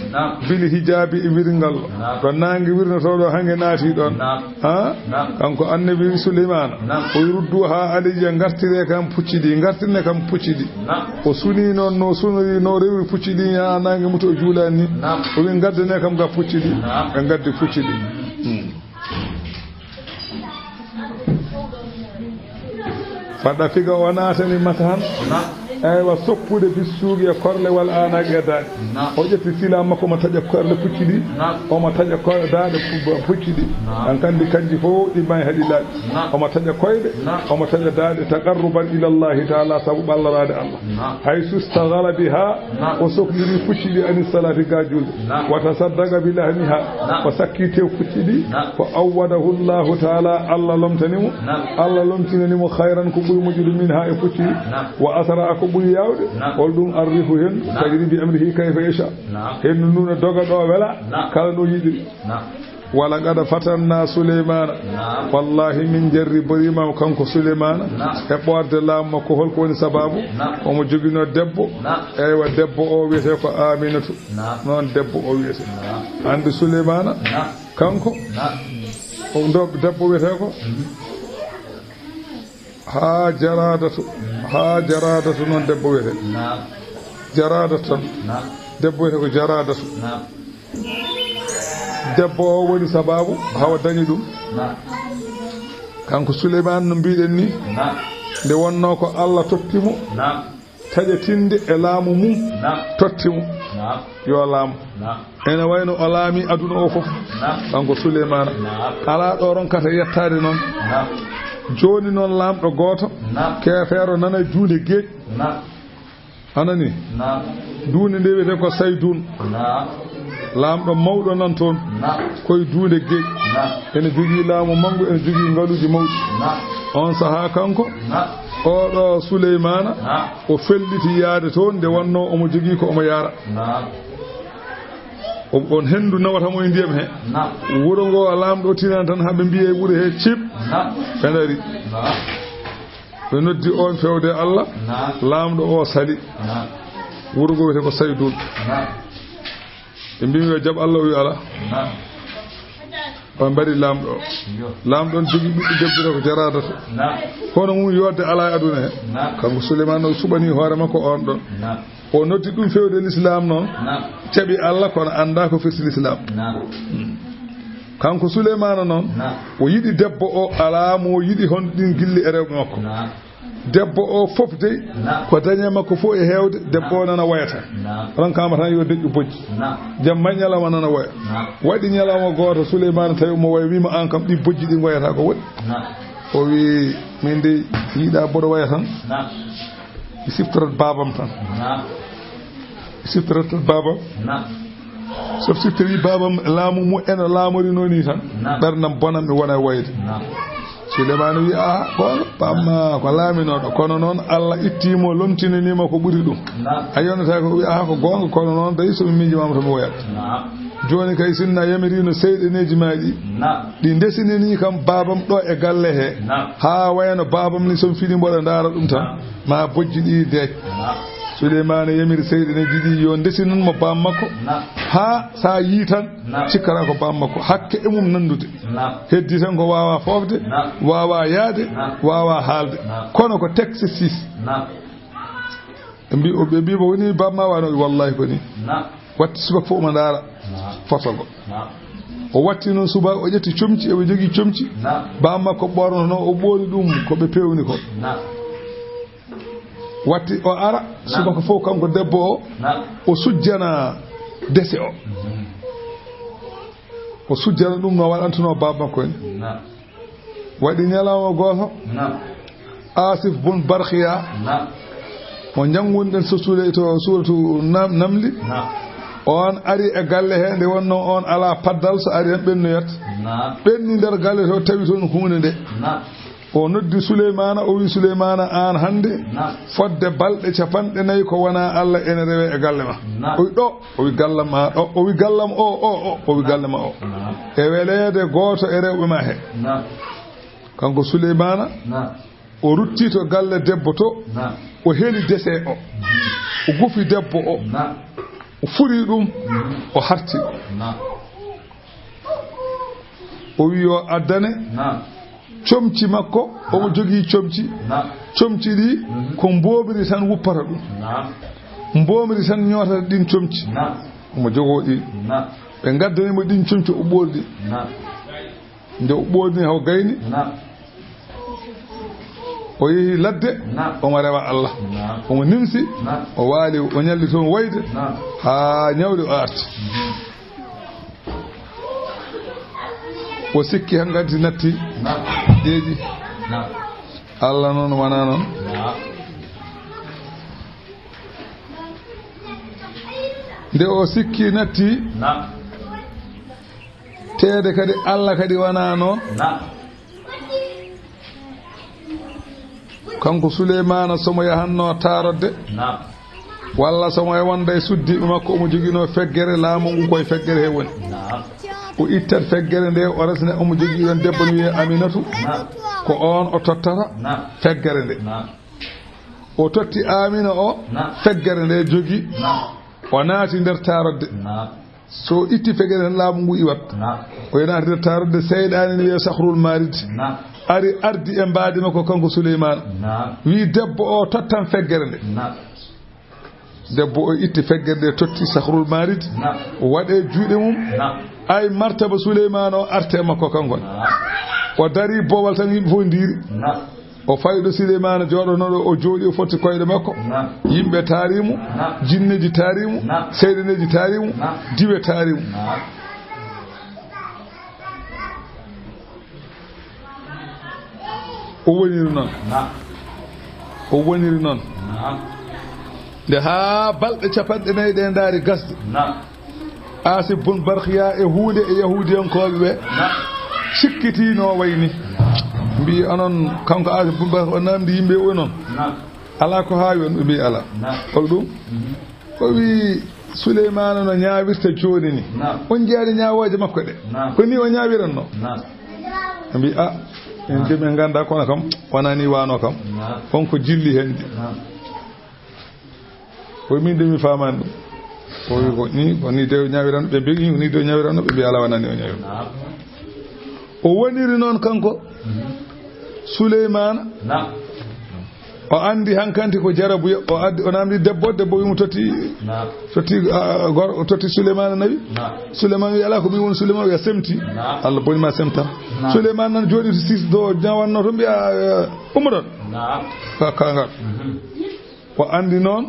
bil hijabi e wirngal to nange wirnotoɗo hange naati ɗon ha kanko annabi Souleymana o ruddu ha aliya gartire kam pucci ɗi gartirne kam pucci ɗi o suni noon no sunori no rewi pucci ɗi ha nange muto o juulani ni o wi gaddane kam ga pucci ɗi ɓe gaddi pucci ɗi faɗa figa o naatani mata han eywa soppude bissuugi e korle wal aanaki e daaɗe o ƴetti sila makko omo taƴa korle pucci ɗi omo taƴa daaɗe pucci ɗi an kandi kanji fof ɗi may haɗi laaɓi omo taƴa koyɗe omo taƴa daaɗe taqarruban ilallahi taala sabu ɓallarade Allah hay sustagala bi ha o sohliri pucci ɗi ani salati ga julde wata saddaga bi lahmiha o sakki tew pucci ɗi ko awwadahu llahu taala Allah lomtanimo Allah lomtinanimo hayran ko ɓuri moƴƴude min ha e pucci ɗi wa asara ko ɓuri yawde hol ɗum arrifu hen tajri bi amrihi kayfa yasha hen nuna doga ɗo wela kala ɗo yiɗiri wala qad fatanna Souleymana wallahi min jarriborima kanko Souleymana e ɓorde laamu makko holko woni sababu omo jogino debbo eywa debbo o wiyete ko Aminatu noon debbo o wiyete andi Souleymana kanko debbo wiyete ko ha jaradatu noon debbo wiyete jaradatu tan debbo wiyete ko jaradatu debbo o woni sababu hawa dañi ɗum kanko Souleymane no mbiɗen ni nde wonno ko Allah tottimo taƴatinde e laamu mum tottimo yo laamu ene wayno o laami aduna o fof kanko Souleymane ala ɗo ronkata yettade noon joni noon lamɗo goto kefeero nana juude geec anani duunde nde wiyete ko saydun laamɗo mawɗo nan toon koye duunde geec ene jogii laamu mangu ene jogii ngaluuji mawɗi on sahaa kanko oɗo Souleymana o felliti yaade toon nde wonno omo jogii ko omo yaara on henndu nawatamo e ndiyam he wuro ngo laamɗo tinan tan haɓe mbiye wuro he cip ɓe ndari ɓe noddi on fewde Allah laamɗo o sali wuro ngo wiyete ko Saydul ɓe mbimi yo jaɓ Allah o wi ala on mbaɗi laamɗo o laamɗo on jogii ɓiɗɗo debbire ko jaradata hono mum yodde ala e aduna he kanko Souleymane o suɓani hoore makko on ɗon o noddi ɗum fewde l'islam noon caɓi Allah kono annda ko firti l'islam kanko Souleymane noon o yiɗi debbo o ala mo yiɗi honɗin gilli e rewɓe makko debbo o fof dey ko dañe makko fof e heewde debbo o nana wayata ran kama tan yo deƴƴu bojji jamma ñalawma nana waya waɗi ñalawma gooto Souleymane tawi mo waya wima an kam ɗi bojji ɗi wayata ko waɗi o wi min de yiiɗa boɗo waya tan i siftorat babam tan i siftorat babam so siftiri babam laamu mu eno laamorino ni tan ɓerdam bonam mi wona wayde Souleymane wi a kono pamma ko laaminoɗo kono noon Allah ittimo lomtinanima ko ɓuri ɗum a yonata ko wi a ko gonga kono noon tawi somi miijimama tomi woyat joni kay sinna yamirino seyɗeneji ma ɗi ndesinini kam babam ɗo e galle he ha wayno babam ni somi fini mboɗo ndaara ɗum tan ma bojji ɗi deej Souleymane yamiri seyɗeneji ɗi yo ndesinanmo bam makko ha sa yi tan cikkata ko bam makko hakke e mum nandude heddi tan ko wawa fofde wawa yaade wawa haalde kono ko texte 6 ɓe mbi mo woni bamma wano wallahi ko ni watti subaka fof omo ndaara fotogo o watti noon subaka o ƴetti comci eɓe jogii comci bam makko ɓornono o ɓooni ɗum ko ɓe pewni ko watti o ara subaka fof kanko debbo o sujjana dese o sujjana ɗum no waɗantuno baba makko ni waɗi ñalawma gooto Asif bun Barkiya mo janngunɗen so suule to suratu namli on ari e galle he nde wonno on ala paddal so ari hen ɓennoyat ɓenni nder galle to tawi toon hunde nde o noddi Souleymane o wi Souleymane an hande fodde balɗe 4 ko wona Allah ene rewe e galle ma o wi ɗo o wi gallam ma ɗo o wi gallam o wi galle ma o e weleede gooto e rewɓe ma he kanko Souleymane o rutti to galle debbo to o heli dese o gufi debbo o furi ɗum o harti o wi yo addane comci makko omo jogii comci ɗi ko mboomiri tan wuppata ɗum mboomiri tan ñootata ɗin comci omo jogoo ɗi ɓe ngaddanimo ɗin comci o ɓoolɗi nde o ɓoolni haw gayni o yehi ladde omo rewa Allah omo nimsi o waali o ñalli toon wayde haa ñawde o arti o sikki hangaddi natti ƴeeƴi Allah noon wona noon nde o sikki natti teede kadi Allah kadi wona noon kanko Souleymane somo yahanno taarodde walla somo e wonda e suddiɓe makko omo joguino feggere laamu ngu koye feggere he woni o ittat feggere nde o resne omo jogii ɗon debbo no wiye Aminatu ko on o tottata feggere nde o totti Amina o feggere nde jogii o naati nder taarodde so itti feggere hen laamu ngu iwat o naati nder taarodde seyɗani ne wiye Sahrul Marid ari ardi e mbaadi makko kanko Souleymane wi debbo o tottan feggere nde debbo o itti feggere nde totti Sahrul Marid o waɗe juuɗe mum ay martaba Souleymane o arte makko kankon o dari boowal tan yimɓe fof ndiiri o fayɗo Souleymane jooɗonoɗo o jooɗi o fotti koyɗe makko yimɓe taarimu jinneji taarimu seyɗeneji taarimu diwe taarimu o woniri noon nde haa balɗe 4 ɗe ndaari gasde Asif bun Barxiya e huunde e yahudiyankoɓe ɓe sikkitino wayni mbi onon kanko Asif bun Barxiya o namdi yimɓe o noon ala ko haawi on ɓe mbi ala hol ɗum o wi Souleymane no ñaawirta jooni ni on jeyaani ñaawooje makko ɗe ko ni o ñaawiranno ɓe mbi a en de min ngannda kono kam wonani waano kam on ko jilli heen de koye min de mi faamani ɗum o wi ko ni ko ni de o ñaawiranno ɓe mbi ni de o ñaawiranno ɓe mbi ala wonani o ñaawiranno o woniri noon kanko Souleymane o andi hankanti ko jarabu o addi o namdi debbo wimo totti Souleymane nawi Souleymane wi ala ko min woni Souleymane wiya semti Allah bonima semta Souleymane nan jooɗi to sis do jawanno to mbiya ummoɗon kangal o andi noon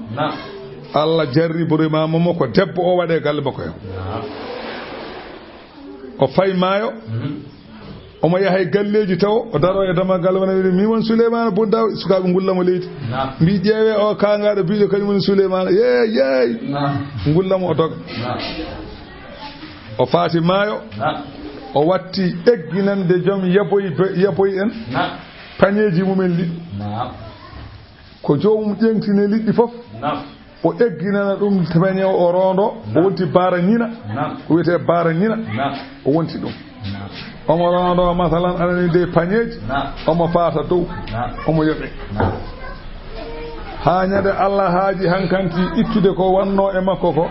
Allah jarri borimamamo ko debbo o waɗe galle makko hen o fay maayo omo yahay galleji taw o daro e dama galle wona wi mi won Souleymane bunda sukaɓe ngullamo leydi mbi ƴeewe o kangaɗo biiɗo kañum woni Souleymane yeey ngullamo o doga o faati maayo o watti egginande joom yaboyi en pañeji mumen liɗɗi ko jomum ƴeŋtine liɗɗi fof o egginana ɗum pañe o rondo o wonti baara ñina ko wiyete baara ñina o wonti ɗum omo rondo masalan anani de pañeji omo faata dow omo yoɓe ha ñande Allah haaji hankanti ittude ko wanno e makko ko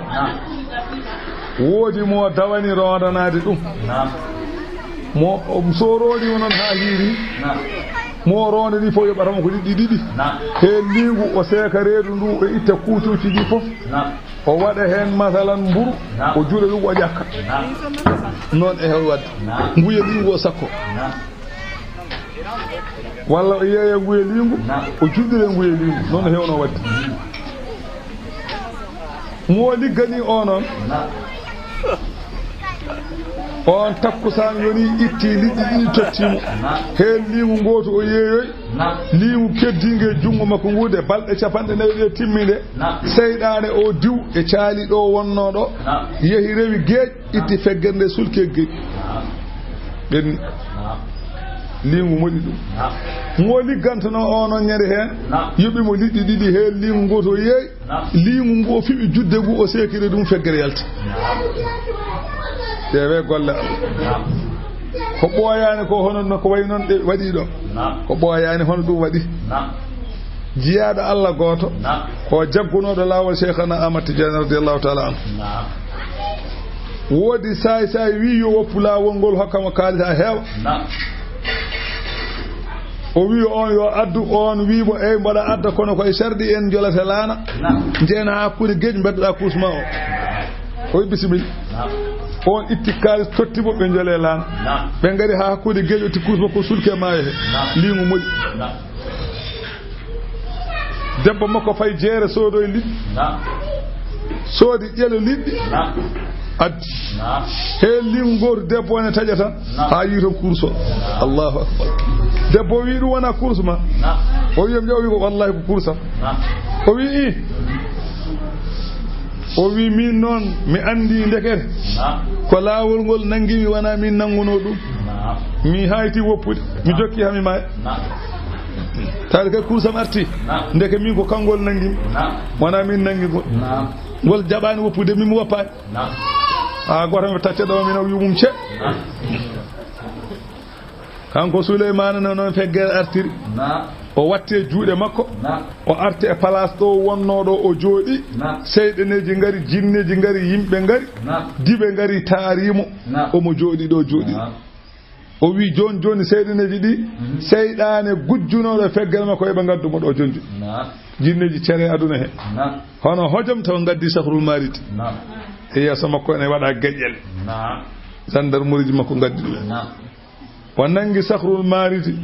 woodi mo dawani rondanade ɗum mo sorodi noon ha hiiri mo ronde ni fof yoɓatamo ko liɗɗi ɗiɗi he lingu o seeka reedu ndu e itta kuutuji ɗi fof o waɗa hen masalan mburu o juuɗa ɗum o ƴakka noon e hew wadde nguya lingu o sakko walla o yeeya nguya lingu o juɗɗire nguya lingu noon hewno wadde mo liggani o noon on takkusan yoni itti liɗɗi ɗiɗi tottimo heen liimu gooto o yeeyoy liimu keddinge jungo makko nguude balɗe capanɗe nayi ɗe timminde seyɗaane o diw e caali ɗo wonno ɗo yehi rewi geec itti feggere nde sulke geec ɓenni liimu moɗi ɗum mo liggantono o noon ñande heen yoɓimo liɗɗi ɗiɗi heen liimu gooto o yeey liimu ngu o fiɓi judde ngu o sekiri ɗum feggere yalti dewe golle Allah ko ɓooyaani ko hono ko way noon ɗe waɗi ɗo ko ɓooyaani hono ɗum waɗi jiyaaɗo Allah gooto ko jaggunooɗo laawol Cheikhana Ahmad Tidiane radiyallahu ta'ala anhu woodi saay wi yo woppu laawol ngol hokkamo kaalita heewa o wi on yo addu on wiimo ey mbaɗa adda kono koye sarɗi en jolata laana njeena hakkude geej mbeddoɗa kuusma o wi bisimilla on itti kaalis tottimo ɓe jole laana ɓe ngari ha hakkude geej o tikkus makko sulke maayo he liimu moƴi debbo makko fay jeere soodoye liɗɗi soodi ƴelo liɗɗi addi he liimu gooto debbo ne taƴa tan ha yi ton course o Allahu akbar debbo wi ɗum wona course ma o wiyam jaw wi ko wallahi ko course am o wi o wi min noon mi andi ndekete ko laawol ngol nangimi wona min nanguno ɗum mi hayti woppude mi jokki hami maaya taade kay kursam arti ndeke min ko kangol nangimi wona min nangi ngol jaɓani woppude min mi woppani goto mi tacce ɗo min o yumum ce kanko Souleymane noon feggere artiri o watte juuɗe makko o arti e place ɗo wonnoɗo o jooɗi seyɗeneji ngari jinneji ngari yimɓe ngari diɓe ngari taarimo omo jooɗi ɗo jooɗi o wi joni seyɗeneji ɗi seyɗane gujjunoɗo feggere makko eɓe gaddumo ɗo jonji jinneji cere aduna he hono hojom taw gaddi sahrul mariti e yeeso makko ene waɗa geƴƴel gendarmerie ji makko gaddi ɗum o nangi sahrul mariti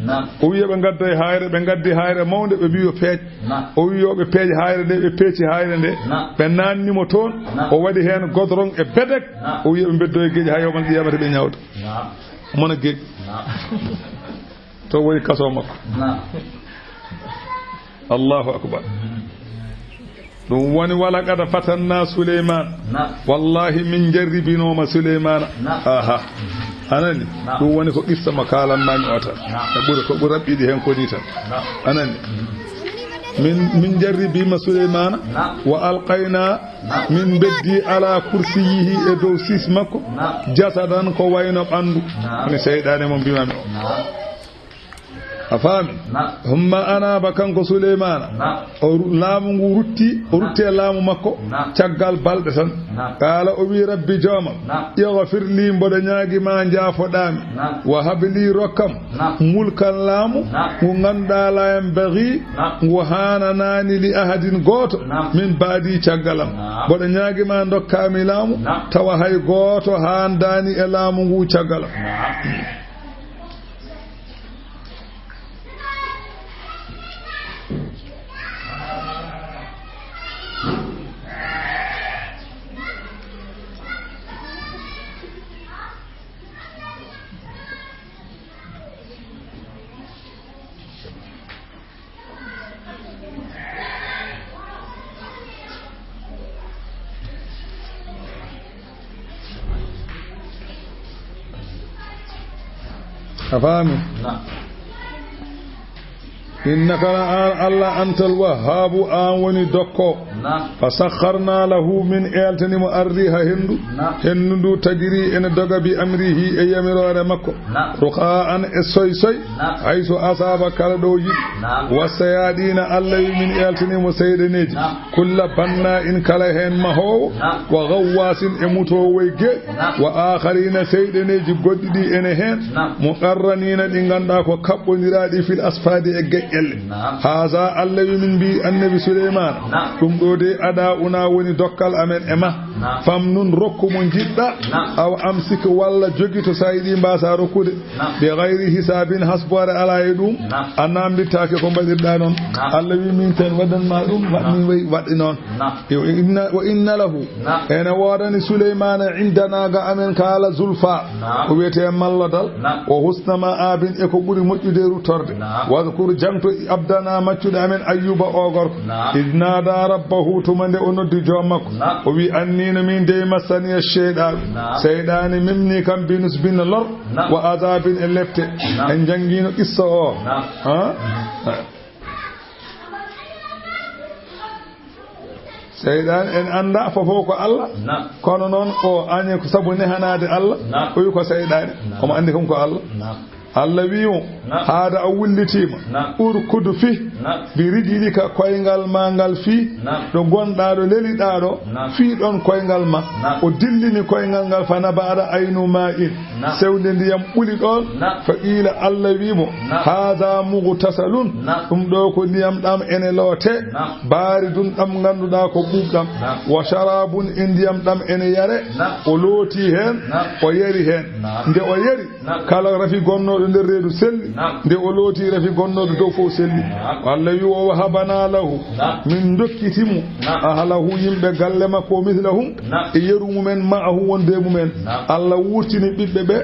o wi ɓe gadda e hayre ɓe gaddi hayre mawde ɓe mbi yo peej o wi yoɓe peej hayre nde ɓe peeci hayre nde ɓe nannimo toon o waɗi hen godron e bedek o wi ɓe beddo e geeƴi ha yowmal qiyamata ɓe ñawda mona geeƴi to woni kaso makko Allahu akbar ɗum woni wala kada fatanna Souleymane wallahi min jarribinoma Souleymane aha anani ɗum woni ko qissa mo kalannami o tan ko ɓuri raɓɓiɗi hen koni tan anani min jarribima Souleymane wa alqayna min beddi ala kursiyihi e dow sis makko jasadan ko wayno ɓandu woni seyɗane mo mbimami o a faami humma anaba kanko Souleymane o laamu ngu rutti e laamu makko caggal balɗe tan qala o wi rabbi joomam ighfir li mboɗo ñaagima jaafoɗami wa habli rokkam mulkan laamu ngu ganduɗa la yambaghi ngu hananani li ahadin goto min baadi caggalam mboɗo ñaagima dokkami laamu tawa hay goto handani e laamu ngu caggalam أفهمي إنك الله أنت الوهاب آوني دكو فسخرنا له من إلتني مؤريها هندو تجري إن دغ بأمره أيامر مكو رقاء السوي حيث أصاب كالدوجي والسيادين الله من إلتني مسيدنيج كل بنا إن كلهن مهو وغواس إموتو ويجي وآخرين سيدنيج قددي إنهن مقرنين إنغانداك وكبنرادي في الأسفاد إجي haza Allah min bi annabi Souleymane dum do de ada una woni dokkal amen ema fam nun rokku mo jidda aw amsik walla jogito saydi mbasa rokkude be ghairi hisabin hasbara ala yedum anambi take ko badirda non Allah wi min tan wadan ma dum wadni wadi non wa inna lahu ena wadani Souleymane indana ga amen kala zulfa ko wete malladal o husna ma abin e ko buri mojjude rutorde wadhkur jamto abdana maccude amen ayyuba o gorko idnada rabbahu tumande o noddi jomakko o wi annina min de masani shaydan mimni kam binus bin lor wa azabin elefte en jangino qissa o shaydan en anda fofo ko Allah kono non o anye ko sabu ne hanade Allah o wi ko shaydan o mo andi kam ko Allah Allah wiyo haada a wullitima urkudu fi bi rijlika koyngal ma ngal fi do gonda do leliɗa ɗo fi ɗon koyngal ma o dillini koyngal ngal fana baada aynu ma in sewde ndiyam ɓuli ɗon fa ila Allah wimo haada mughtasalun ɗum ɗo ko ndiyam ɗam ene loote baari dun ɗam ganduɗa ko ɓuɓɗam wa sharabun e ndiyam ɗam ene yare o looti hen o yari hen nde o yari kala rafi gonnoɗo nder reedu selli nde o looti rafi gonnoɗo dow fof selli Allah wi o wahabana lahu min dokkitimu ahalahu yimɓe galle makko mislahum e yeru mumen ma'ahu wonde mumen Allah wurtini ɓiɓɓe ɓe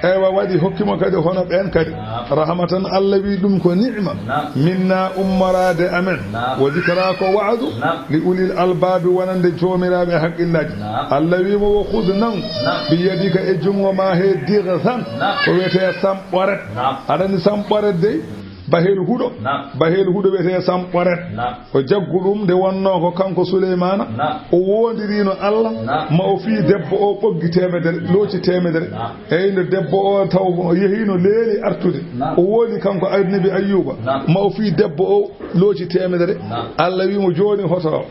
ewa waɗi hokkimo kadi hono ɓen kadi rahmatan Allah wi ɗum ko ni'ma minna ummarade amen wa zikra ko wa'du li ulil albabi wonande joomiraɓe haqqillaji Allah wi mo khudh nan bi yadika e jungo ma he dirsan ko wete samɓoret aɗani samɓoret dey bahel huɗo wiyete samɓoret o jagguɗum nde wonno ko kanko Souleymane o wondirino Allah ma o fi debbo o ɓoggi temedere looci temedere eyi nde debbo o taw o yehino leeli artude o woni kanko annabi Ayyuba ma o fi debbo o looci temedere Allah wimo joni hoto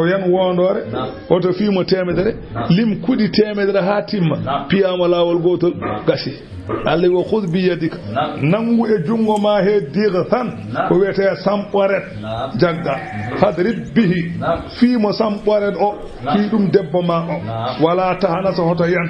yan wondore oto fimo temedere lim kuɗi temedere ha timma piyama lawol gotol gasi Allah wo khudh bi yadika nangu e jungo ma he dirsan ko wete samɓoret jagga fadrib bihi fi mo samɓoret o fi ɗum debbo ma o wala tahana so hoto yan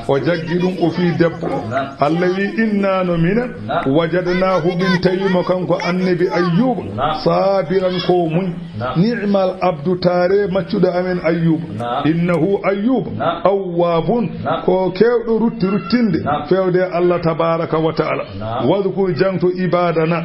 o jaggi ɗum o fi debbo o Allah wi inna no minen wajadnahu min tayimo kanko annabi Ayyuba sabiran ko muñ ni'mal abdu tare maccuɗo amen Ayyuba innahu Ayyuba awwabun ko kewɗo ruttinde fewde Allah tabaraka wa ta'ala wadhkur jangto ibadana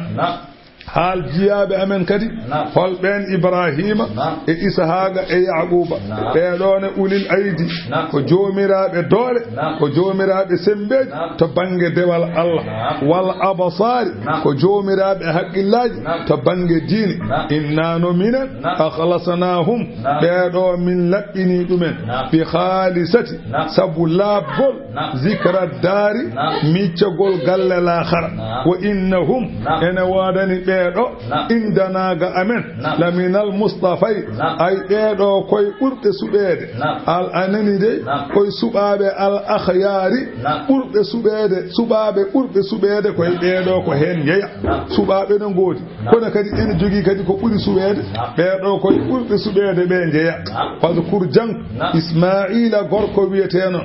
haal jiyaaɓe amen kadi holɓen ibrahima e ishaqa e yaquba ɓeɗone ulil aydi ko jomiraɓe doole ko jomiraɓe sembeji to bange dewal Allah wal abasari ko jomiraɓe haqqillaji to bange diine innano minen akhlasnahum ɓeɗo min laɓɓini ɗumen bi khalisati sabu laabgol zikra dari miccagol galle lahara wa innahum ene wadani ɓeɗo indanaga amen laminal mustafay ay ɓeɗo koye ɓurɓe suɓede al anani de koye suɓaɓe al akhyari ɓurɓe suɓede suɓaɓe ɓurɓe suɓede koye ɓeɗo ko hen jeya suɓaɓe no goodi kono kadi ene jogui kadi ko ɓuri suɓede ɓeɗo koye ɓurɓe suɓede ɓe jeya fadkour jang ismaila gorko wiyeteno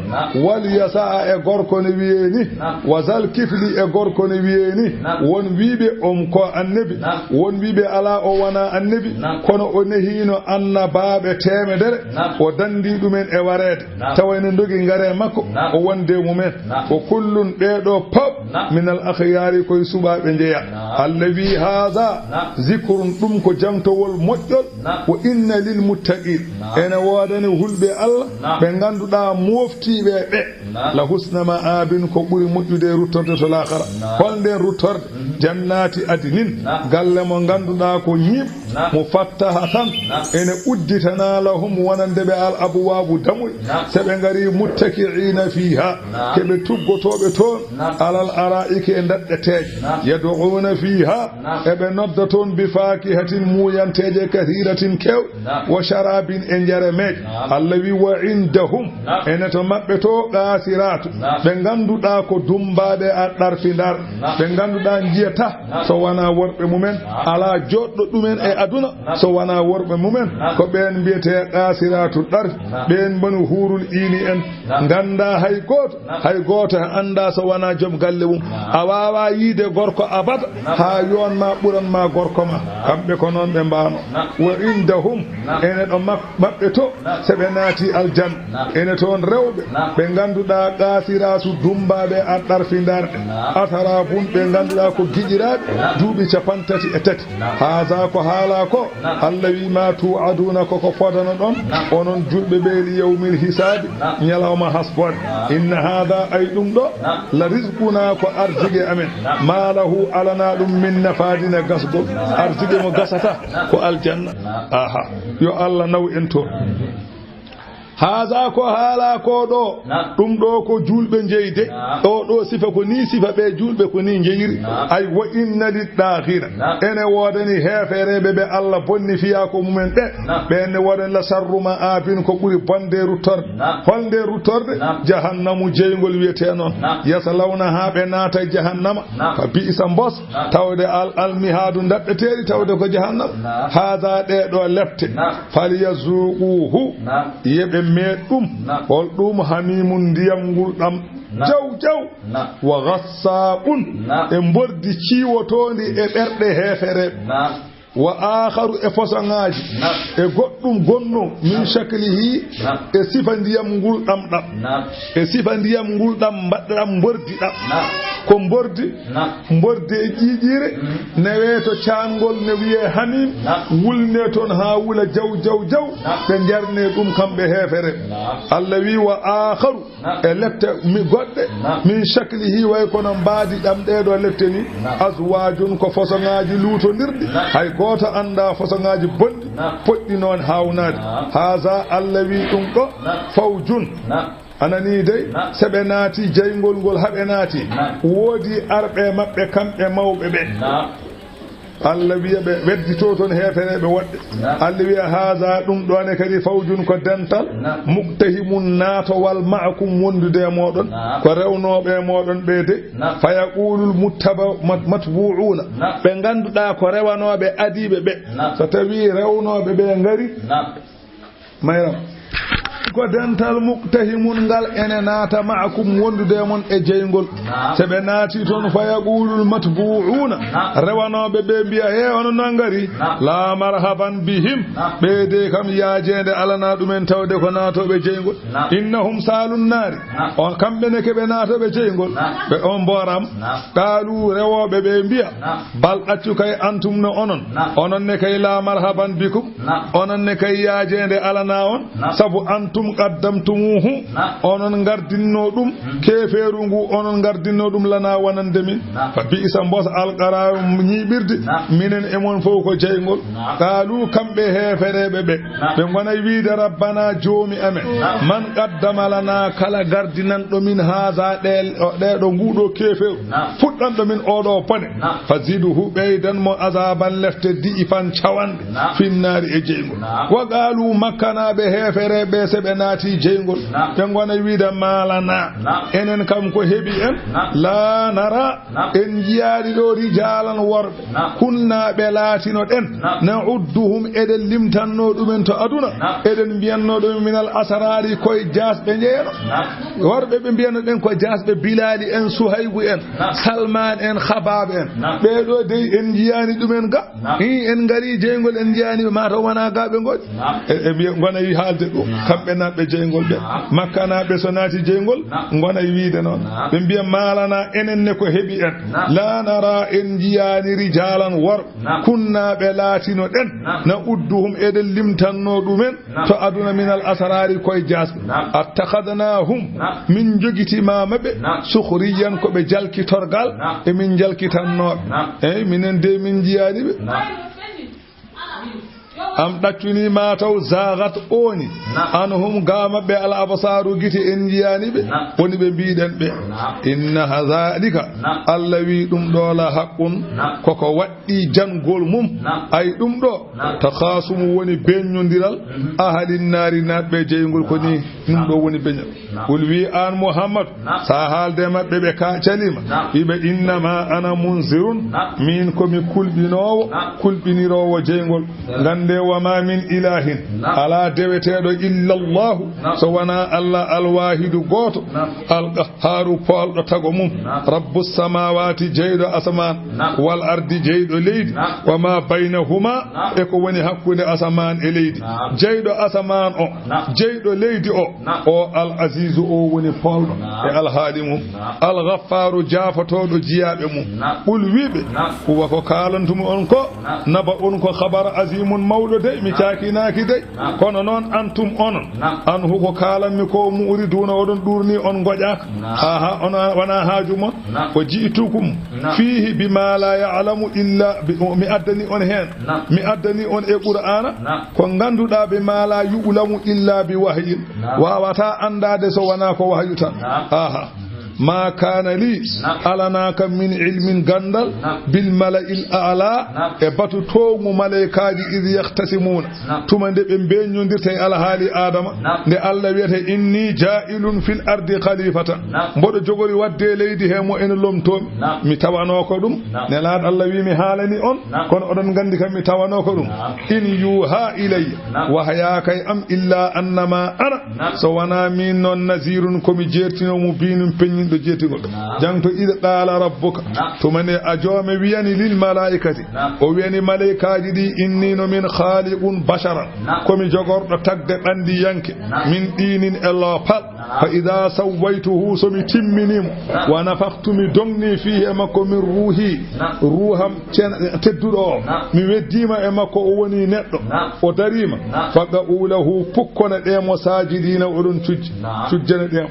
wal yasa e gorko ne wiyeni wasal kifli e gorko ne wiyeni won wiɓe ko annabi won wiɓe ala o wona annabi kono o nehino annabaɓe temedere o dandi ɗumen e warede tawa ene dogi ngare makko o wonde mumen o kullun ɓeɗo pop min al akhyari koye suɓaɓe jeeya allah wi hada zikrun ɗum ko jamtowol moƴƴol wo inna lil muttaqin ene wodani hulɓe allah ɓe ganduɗa moftiɓe ɓe la husna ma abin ko ɓuri moƴƴude ruttorde to lahara holnden ruttorde jannati adinin galle mo ganduɗa ko ñiib mo fattaha tan ene udditana lahum wonande ɓe al abwabu damuy seɓe gari muttaki'ina fiha keɓe tuggotoɓe toon alal ara'iki e daɗɗeteje yad'una fiha eɓe nodda toon bi fakihatin muyanteje kathiratin kew wa sharabin e jaremeje allah wi wa indahum ene to maɓɓe to qasiratu ɓe ganduɗa ko dumbaɓe a ɗarfindar ɓe ganduɗa jiyata so wona worɓe mumen ala joɗɗo ɗumen e aduna so wona worɓe mumen ko ɓen mbiyete qasiratu ɗarfi ɓen bonu hurul ini en ganda hay goto anda so wona joom galle mum a wawa yiide gorko abada ha yonma ɓuranma gorko ma kamɓe ko noon ɓe mbano wa indahum ene ɗo maɓɓe to seɓe naati aljanna ene toon rewɓe ɓe ganduɗa qasiratu dumbaɓe a ɗarfindarɗe atarabun ɓe ganduɗa ko giƴiraɓe duuɓi 53 haza ko haala ko allah wi ma tu'aduna koko fodana ɗon onon julɓe ɓe yawmil hisabi ñalawma hasbode inna hada ay ɗum ɗo la rizquna ko arjige amen ma lahu alana ɗum min nafadina gasgol arjige mo gasata ko aljanna aha yo allah naw en to haza ko haala ko ɗo ɗum ɗo ko julɓe jeyde ɗo sifa ko ni sifa ɓe julɓe ko ni jeyiri ay wa inna liɗɗakhira ene wodani hefereɓe ɓe allah bonni fiya ko mumen ɓe ɓenne wodani la sarruma abin ko ɓuri bonde ruttorde holnde ruttorde jahannamu jeygol wiyete noon yasalawna ha ɓe naata jahannama fa bi'sa mbos tawde almihadu daɗɗeteɗi tawde ko jahannama haza ɗe ɗo lefte falyazuquhu yeɓe meɗɗum hol ɗum hamimun ndiyam ngulɗam jaw wa ghassaqun e mbordi ciwotondi e ɓerɗe hefereɓe wa akharu e fosangaji e goɗɗum gonno min shaklihi e sifa ndiyam ngulɗam ɗam e sifa ndiyam ngulɗam mbaɗɗam mbordi ɗam ko mbordi e ƴiƴire newe to caangol ne wiye hamim wulne toon ha wula jaw ɓe jarne ɗum kamɓe hefere allah wi wa akharu e lefte mi goɗɗe min shaklihi way kono mbaadi ɗam ɗeɗo lefte ni azwajun ko fosangaji luutodirɗi hay goto anda fosangaji bonɗi poɗɗi noon hawnade haza allah wi ɗum ɗo fawjun anani dey seɓe naati jeygol ngol haɓe naati woodi arɓe maɓɓe kamɓe mawɓe ɓe Allah wiya ɓe weddito toon hefereɓe woɗɗe Allah wiya haza ɗum ɗone kadi fawjun ko dental muktahimun naatowal ma'akum wondude e moɗon ko rewnoɓe moɗon ɓeyde fayaqulul matbu'una ɓe ganduɗa ko rewanoɓe adiɓe ɓe so tawi rewnoɓe ɓe ngari mayram ko dental muqtahimun ngal ene naata ma'akum wondude mon e jeygol sebe naati ton fa yaqulul matbu'una rewanobe be biya he on nangari la marhaban bihim be de kam yaajende alana dumen tawde ko naatobe jeygol innahum salun nari on kambe ne kebe naatobe jeygol be on boram qalu rewobe be biya bal accu kay antum no onon ne kay la marhaban bikum onon ne kay yaajende alana on sabu antum qaddamtumuhu onon gardinno dum keferu ngu onon gardinno dum lana wonande min fa bi isa mbos alqara ñibirde minen e mon fof ko jeygol qalu kambe heferebe be gonay wiide rabbana joomi amen man qaddama lana kala gardinan do min haza de do ngudo keferu fuddan do min odo pone faziduhu beydan mo azaban lefte di fan chawande finnari e jeygol wa qalu makkana be heferebe sebe naati jeygol be gonay wiide malana enen kam ko hebi en la nara en jiyaari do rijalan worbe kunna be latino den na'udduhum eden limtanno dumen to aduna eden biyanno dum minal asrari koy jasbe jeero worbe be biyanno den ko jasbe bilali en suhaybu en salman en khabab en be do de en jiyaani dumen ga en ngari jeygol en jiyaani ma to wana gabe ngol e bi ngona yi haalde do kambe nabe jeygol be makka nabe so naati jeygol ngona wiide non be biya malana enen ne ko hebi en la nara en jiyaani rijalan war kunna be latino den na udduhum eden limtanno dumen to aduna minal asrari koy jasbe attakhadnahum min jogiti mamabe sukhriyan ko be jalki torgal e min jalkitanno minen de min jiyaani be am daccuni mataw zagat oni anhum gama be al absaru giti en jiyani be woni be biiden be inna hadhalika allawi dum do la haqqun koko waddi jangol mum ay dum do takhasumu woni benyondiral ahadin nari natbe jeygol ko ni dum do woni benyal ulwi an muhammad sa halde mabbe be ka calima ibe inna ma ana munzirun min komi kulbinirowo jeygol gande وما من إله على دوتيدو إلا الله سوانا الله الواحد قوت القهار فال تغمم رب السماوات جيد أسمان والأرض جيد ليد وما بينهما يكوني حقوني أسمان إليد جيد أسمان جيد ليد أو العزيز أو وني فال الهادم الغفار جافتو جيابم قل ويب هو كالنتم أنكو نبأ أنكو خبر عظيم مولد de mi cakinaki de kono non antum onon an huko kalanmi ko muriduna odon durni on gojaka on wana haaju mon ko jiitukum fihi bima la ya'lamu illa mi addani on hen mi addani on e qur'ana ko ganduda be ma la yu'lamu illa bi wahyin wawata andade so wana ko wahyu tan ما كان لي ألناك من علم قندل بالملأ الأعلى باتو توغو ملائكاجي إذ يختصمون ثم ندبن بين يندرتي على حال آدم ne Allah wiyete inni ja'ilun fil ardi khalifatan mbodo jogori wadde leydi he mo en lomtomi mi tawano ko dum ne laad Allah wi mi halani on kono odon gandi kam mi tawano ko dum in yuha ilayya wa hayaka am illa annama ana so wana min non nazirun komi jertino mu binum penni do jetigol jangto ida qala rabbuka to mane ajome wiyani lil malaikati o wiyani malaikaji di inni no min khaliqun basharan komi jogordo tagde bandi yanke min dinin ella pal fa idha sawaituhu sumi timminim wa nafakhtu mi dongni fihi makko min ruhi ruham teddudo mi weddima e makko o woni neddo o darima faqa ulahu pukkona de mo sajidina odon tujjane de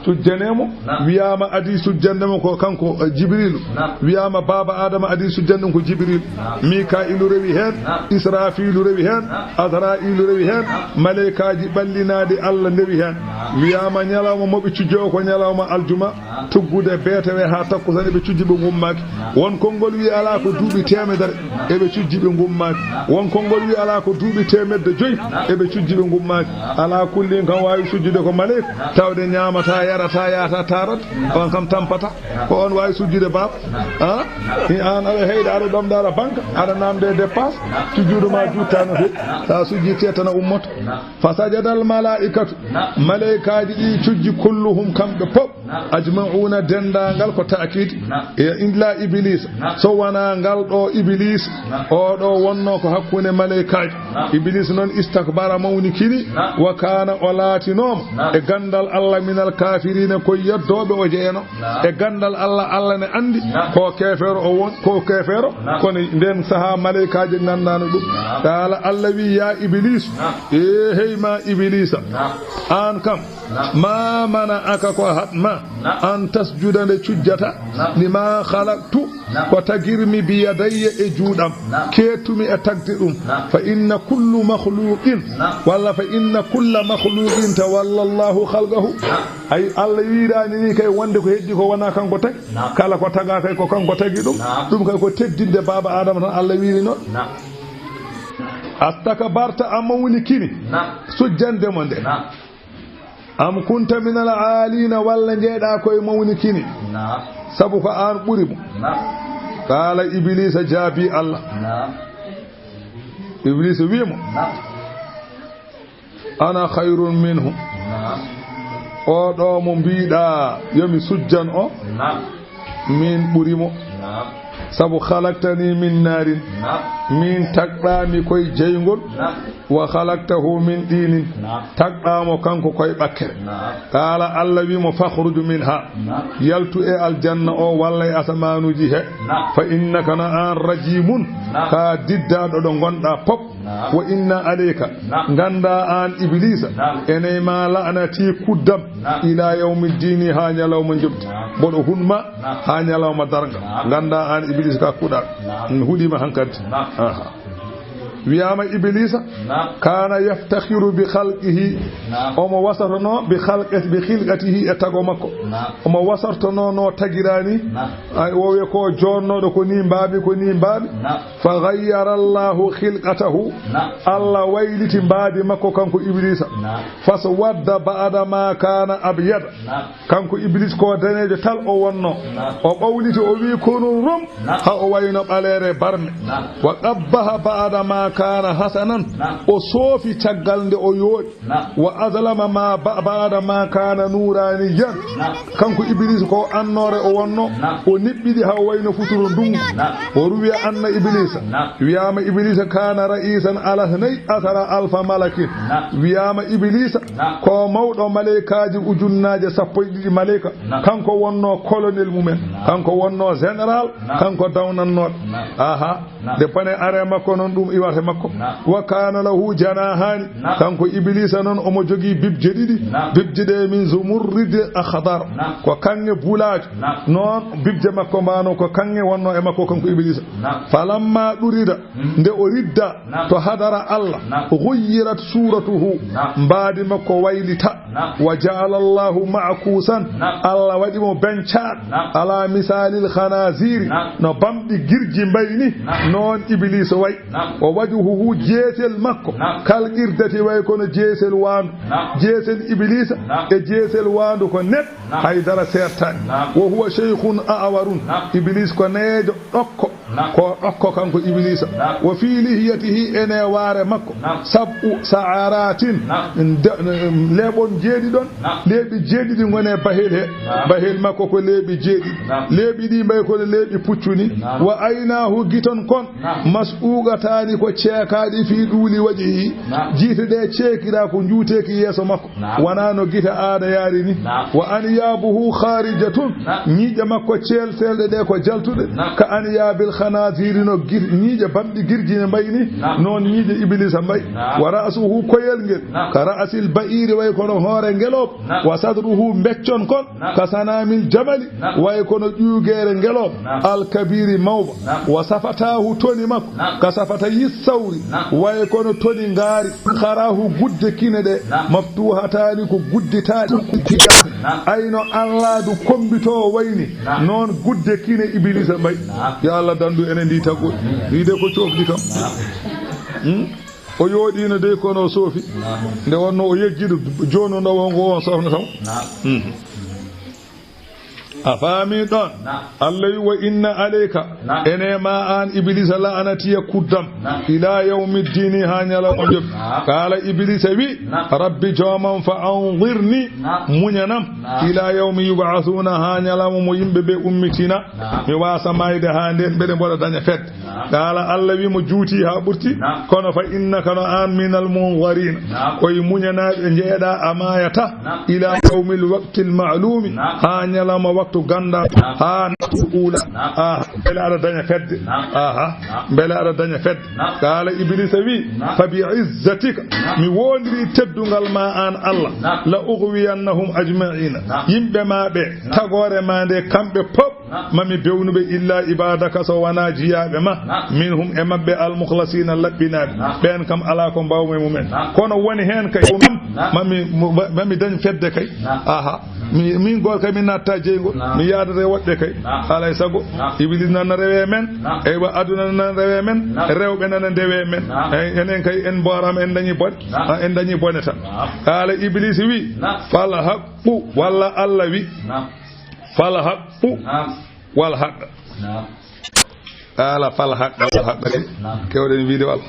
tujjanemo wiyama adi sujjandemo ko kanko jibril wiyama baba adama adi sujjandem ko jibril mikailu rewi hen israfilu rewi hen azrailu rewi hen malaikaji ballinade Allah ndewi hen wiyama nyalawma mobe cujjo ko nyalawma aljuma tuggude betewe ha takkusane be cujjibe gummaki won kongol wi ala ko duubi temedere e be cujjibe gummaki won kongol wi ala ko duubi temedde joyi e be cujjibe gummaki ala kulli kan wawi sujjude ko malaika tawde nyaamata yarata yata tarat on kam tampata ko on wawi sujjude baaba an aɗa heyɗa aɗa ɗomɗa aɗa banka aɗa namde dépense sujjudu ma juttano fe sa sujji tetana ummoto fa sajadal malaikatu malaikaji ɗi cujji kulluhum kamɓe pop ajmauna dendagal ko ta'kid illa iblis so wana ngal ɗo iblis o ɗo wonno ko hakkunde malaikaji iblis noon istakbara mawnikini wa kana o laatinoma e gandal allah minal kafirina ko yeddoɓe o jeeyano e gandal allah ne andi ko kefero o won ko kefero kono nden saha malaikaji gandano ɗum qala allah wi ya iblis hey ma iblisa an kam ma mana aka ko hatma an tasjuda nde cujjata lima khalaqtu ko tagirmi bi yadayya e juuɗam keetumi e tagdi ɗum fa inna kullu makhluqin walla fa inna kulla makhluqin tawalla Allahu khalqahu ay Allah wiirani ni kay wonde ko heddi ko wona kanko tagi kala ko taga kay ko kanko tagi ɗum kay ko teddinde baba adama tan Allah wiiri noon astakbarta amma woni kini sujjande mo nde am kunta min al alina walla jeeɗa koye mawni kini sabu ko an ɓuri mo qala iblisa jaabi allah iblisa wiimo ana khayrun minhu o ɗo mo mbiɗa yomi sujjan o min ɓurimo sabu khalaqtani min narin min tagɗami koye jeygol wa khalaqtahu min dinin tagɗamo kanko koye ɓakkere qala allah wimo fakhruju minha yaltu e aljanna o walla e asamanuji he fa innaka na an rajimun ka diddaɗo ɗo gonɗa pop wa inna alayka ganda an iblisa ene ma la'nati kuddam ila yawmiddini ha nyalawma jobti boɗo hunma ha nyalawma darga ganda an iblisa ka kuɗa huɗima hankkadi wiyama iblisa kana yaftakhiru bi khalqihi omo wasartono bi khilqatihi e tago makko omo wasartono no tagirani ay wowe ko jonnoɗo ko ni mbaɓi fa ghayyara Allahu khilqatahu Allah wayliti mbaadi makko kanko iblisa fas wadda ba'da ma kana abyad kanko iblis ko danejo tal o wonno o ɓawliti o wi kono rum ha o wayno ɓalere barme wa qabbaha ba'da ma kana hasanan o soofi caggal nde o yooɗi wa azlama ma ba'da ma kana nuraniyan kanko iblis ko annore o wonno o niɓɓiɗi ha o wayno futuro ndungu o ruwiya anna iblisa wiyama iblisa kana ra'isan ala 12 malakin wiyama iblisa ko mawɗo malaikaji ujunnaje 12 malaika kanko wonno colonel mumen kanko wonno général kanko dawnannoɗo aha de pane are makko non ɗum iwata makko wa kana lahu janahani kanko iblisa non omo jogi bibje ɗiɗi bibje ɗe min zumurrid akhdar ko kange bulajo non bibje makko mbano ko kange wonno e makko kanko iblisa falamma ɗurida nde o ridda to hadara allah ghayyirat suratuhu mbaadi makko waylita wa ja'ala Allahu ma'kusan allah waɗimo bencaɗ ala misalil khanaziri no bamɗi girji mbayni non iblisa way o wajuhu jeesel makko kal irdati way kono jeesel waandu jeesel iblisa e jeesel waandu ko net haydara sertani wo huwa shaykhun a'warun iblis ko neejo ɗokko kanko iblisa wa fi lihiyatihi ene waare makko sab'u sa'aratin leɓon jeeɗiɗon leeɓi jeeɗiɗi gone bahel he bahel makko ko leeɓi jeeɗiɗi leeɓi ɗi mbay kono leeɓi puccuni wa aynahu giton kon mas'ugatani ko ceekaɗi fi ɗuuli wajihi jiite ɗe ceekira ko juuteki yeeso makko wona no gita aada yaari ni wa anyabuhu kharijatun ñiiƴe makko ceelselɗe ɗe ko jaltuɗe ka anyabil khanaziri no ñiiƴe bamɗi girjine mbayni noon ñiiƴe iblisa mbay wa ra'suhu koyel ngel ka ra'sil ba'iri way kono hoore ngelob wa sadruhu beccon kon ka sanamil jamali way kono ƴuugere ngelob alkabiri mawba wa safatahu toni makko ka safata yissawri way kono toni ngaari kharahu gudde kine ɗe maftuhatani ko gudditaɗi ayno allah du kombito wayni noon gudde kine iblisa mbay ya allah dandu enen ndi taggo wiide ko cofdi kam o yooɗino de kono soofi nde wonno o yejjiɗo joni ndo wongo on sofna taw afami ɗon Allah wi wa inna alayka ene ma an iblisa la'anatiya kuddam ila yawmiddini ha ñalawma job kala iblisa wi rabbi joman fa anzirni muñanam ila yawmi yub'athuna ha ñalawma mo yimɓe ɓe ummitina mi wasa mayde ha nden mbeɗe mboɗa daña fedde kala Allah wi mo juuti ha ɓurti kono fa innaka no an minal munzarin koye muñanaɓe jeeɗa amayata ila yawmil waqtil ma'lumi ha ñalawma waktu ganda ha ula beele aɗa daña fedde beele aɗa daña fedde kala iblisa wi fa bi izzatika mi wondiri teddungal ma an Allah la ughwiyannahum ajma'ina yimɓe ma ɓe tagore ma nde kamɓe pop mami bewnuɓe illa ibadaka so wana jiyaɓe ma minhum e mabɓe almukhlasina laɓɓinaɓe ɓen kam ala ko mbawme mumen kono woni hen kay mami dañ fedde kay min gol kay min natta jeygo mi yaadata woɗɗe kay alay sago iblis nana rewe men eywa aduna nana rewe men rewɓe nana ndewe men enen kay en borama en dañi bone en dañi bone tan kala iblis wi fal haqqu walla Allah wi fal haqqu wal haqqa kala fal haqqa wal haqqa kewɗen wiide wal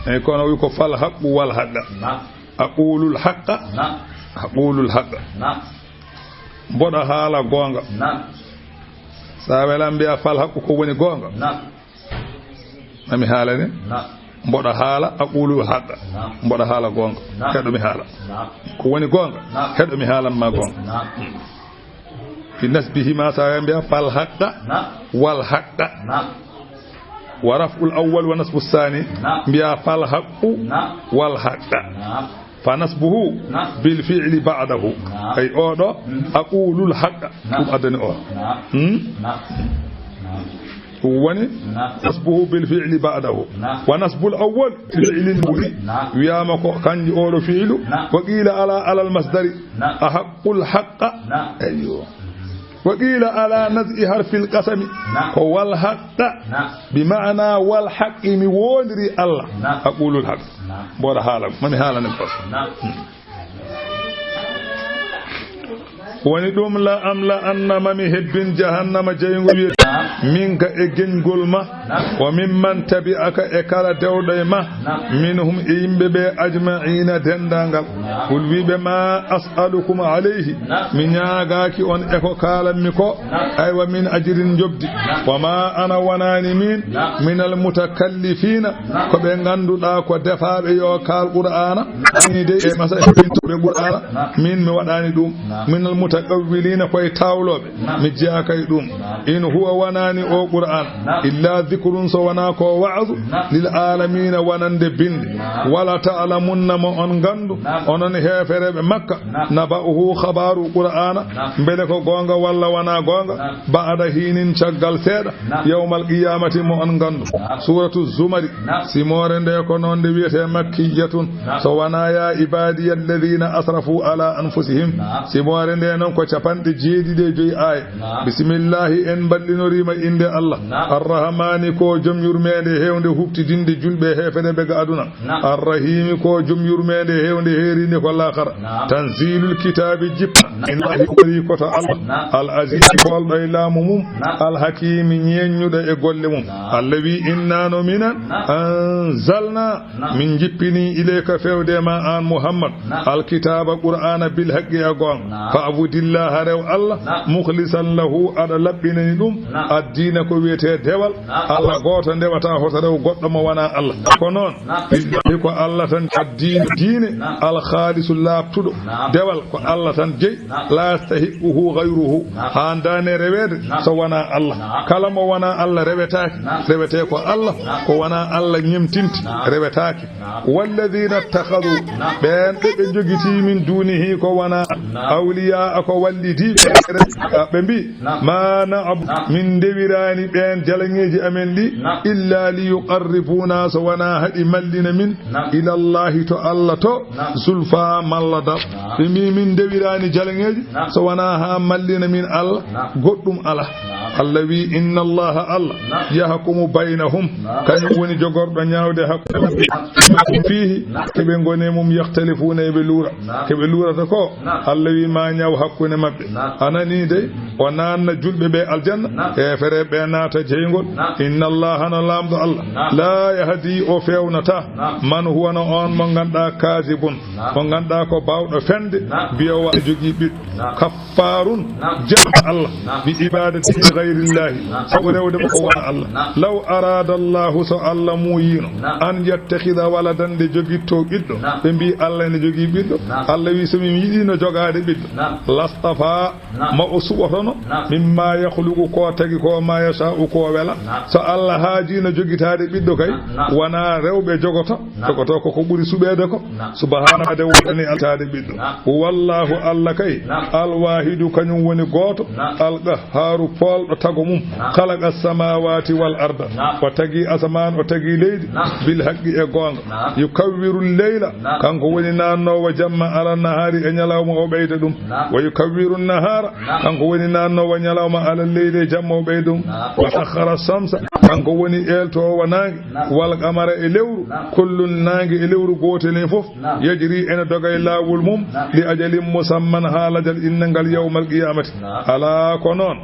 e kono wi ko fal haqqu wal haqqa aqulul haqqa aqulul haqqa mboɗa haala goonga sa welan mbiya fal haqqu ko woni goonga mami haalane mboɗa haala aqulul haqqa mboɗa haala goonga heɗomi haala ko woni goonga heɗomi haalanma goonga fi nasbihima sa welan mbiya fal haqqa wal haqqa wa raf'ul awwal wa nasbu thani mbiya fal haqqu wal haqqa فنسبه بالفعل بعده أي أوضو أقول الحق أدني أوضو وني نسبه بالفعل بعده ونسب الأول فعل المولي ويامك كان أولو فعل وقيل على المصدر أحق الحق أيوه وقيل على نزع حرف القسم هو الحق بمعنى والحق مودري الله أقول الحق بورا حالا من حالا نقص woni ɗum la am la annama mi hebbin jahannama jeygo wiyete min ka e geñgol ma wa mimman tabi'aka e kala dewɗo e ma minhum e yimɓe ɓe ajma'ina dendangal hul wiɓe ma as'alukum alayhi mi ñaagaki on e ko kalanmi ko aywa min ajirin jobdi wa ma ana wonani min minal mutakallifina ko ɓe ganduɗa ko defaɓe yo kal qur'ana ni de e masa pintoɓe qur'ana min mi waɗani ɗum minal mutakawwilina koye tawloɓe mi jeeyakay ɗum in huwa wonani o qur'an illa dhikrun so wona ko wa'zu lil alamina wonande binde wala ta'lamunna mo on gandu onon hefereɓe makka naba'uhu khabaru qur'ana mbele ko gonga walla wona gonga ba'da hinin caggal seeɗa yawmal qiyamati mo on gandu suratu zumari simore nde ko noon nde wiyete makkiyatun so wona ya ibadi alladhina asrafu ala anfusihim simore nde non ko capanɗe jeeɗiɗe joyi aya bisimillahi en ballinorima inde Allah arrahmani ko joom yurmede hewde huftidinde julɓe hefedeɓe ga aduna arrahimi ko joom yurmede hewde herinde ko lakara tanzilul kitabi jippa inahi ɓori koto Allah al aziz bolɗo e laamu mum al hakimi ñeññuɗo e golle mum Allah wi innano minan anzalna min jippini ilayka fewdema an Muhammad al kitaba qur'ana bil haqqi a gon fa'budillaha rew Allah mukhlisan lahu ada labbinani dum addina ko wiyete dewal Allah goto ndewata hoto rew goddo mo wana Allah ko non ko Allah tan addina diine al khalisul labtudo dewal ko Allah tan jeey la yastahiquhu ghayruhu handane rewede so wana Allah kala mo wana Allah rewetaaki rewete ko Allah ko wana Allah nyemtinti rewetaaki walladhina ittakhadhu ben be jogiti min dunihi ko wana awliya ko wallidi be bi ma na'ab min dewirani ben jalangeji amen di illa li yuqarribuna so wana hadi mallina min ila Allah to Allah to zulfa mallada be min dewirani jalangeji so wana ha mallina min Allah goddum Allah Allah wi inna Allah Allah yahkumu bainahum kan woni jogordo nyaawde hakkunde fihi kebe ngone mum yaxtalifuna be lura kebe lura ko Allah wi ma nyaaw hakkunde mabbe anani de o nanna julɓe ɓe aljanna hefere ɓe naata jeygol inna allaha no lamdo Allah la yahdi o fewnata man huwa no on mo ganduɗa kasibun mo ganduɗa ko bawɗo fende biyowa jogui ɓiɗɗo kaffarun jabba Allah bi ibadati ghayrillahi sabu rewde ko wona Allah law arada Allahu so Allah muyino an yattakhidha waladan de jogitto ɓiɗɗo ɓe mbi Allah ne jogui ɓiɗɗo Allah wi somi yiɗino jogade ɓiɗɗo lastafa ma o suɓotono mimma yakhluqu ko tagi ko ma yasha'u ko wela so Allah haajino jogitade ɓiɗɗo kay wona rewɓe jogoto koko ɓuri suɓede ko subhanahu de woni altade ɓiɗɗo wallahu Allah kay alwahidu kañum woni goto alqahharu polɗo tago mum khalaqa samawati wal arda o tagi asaman o tagi leydi bil haqqi e gonga yukawwiru leyla kanko woni nannowo jamma ala nahari e ñalawma o ɓeyda ɗum wa yukawwiru nahara kanko woni nannowo ñalawma ala leydi e jamma o ɓeyda ɗum wa sakhara samsa kanko woni eltowo nangue wal qamara e lewru kullun nangue e lewru gotel en fof yajri ene doga e lawol mum li ajalin musamman halajal innangal yawmal qiyamati ala ko noon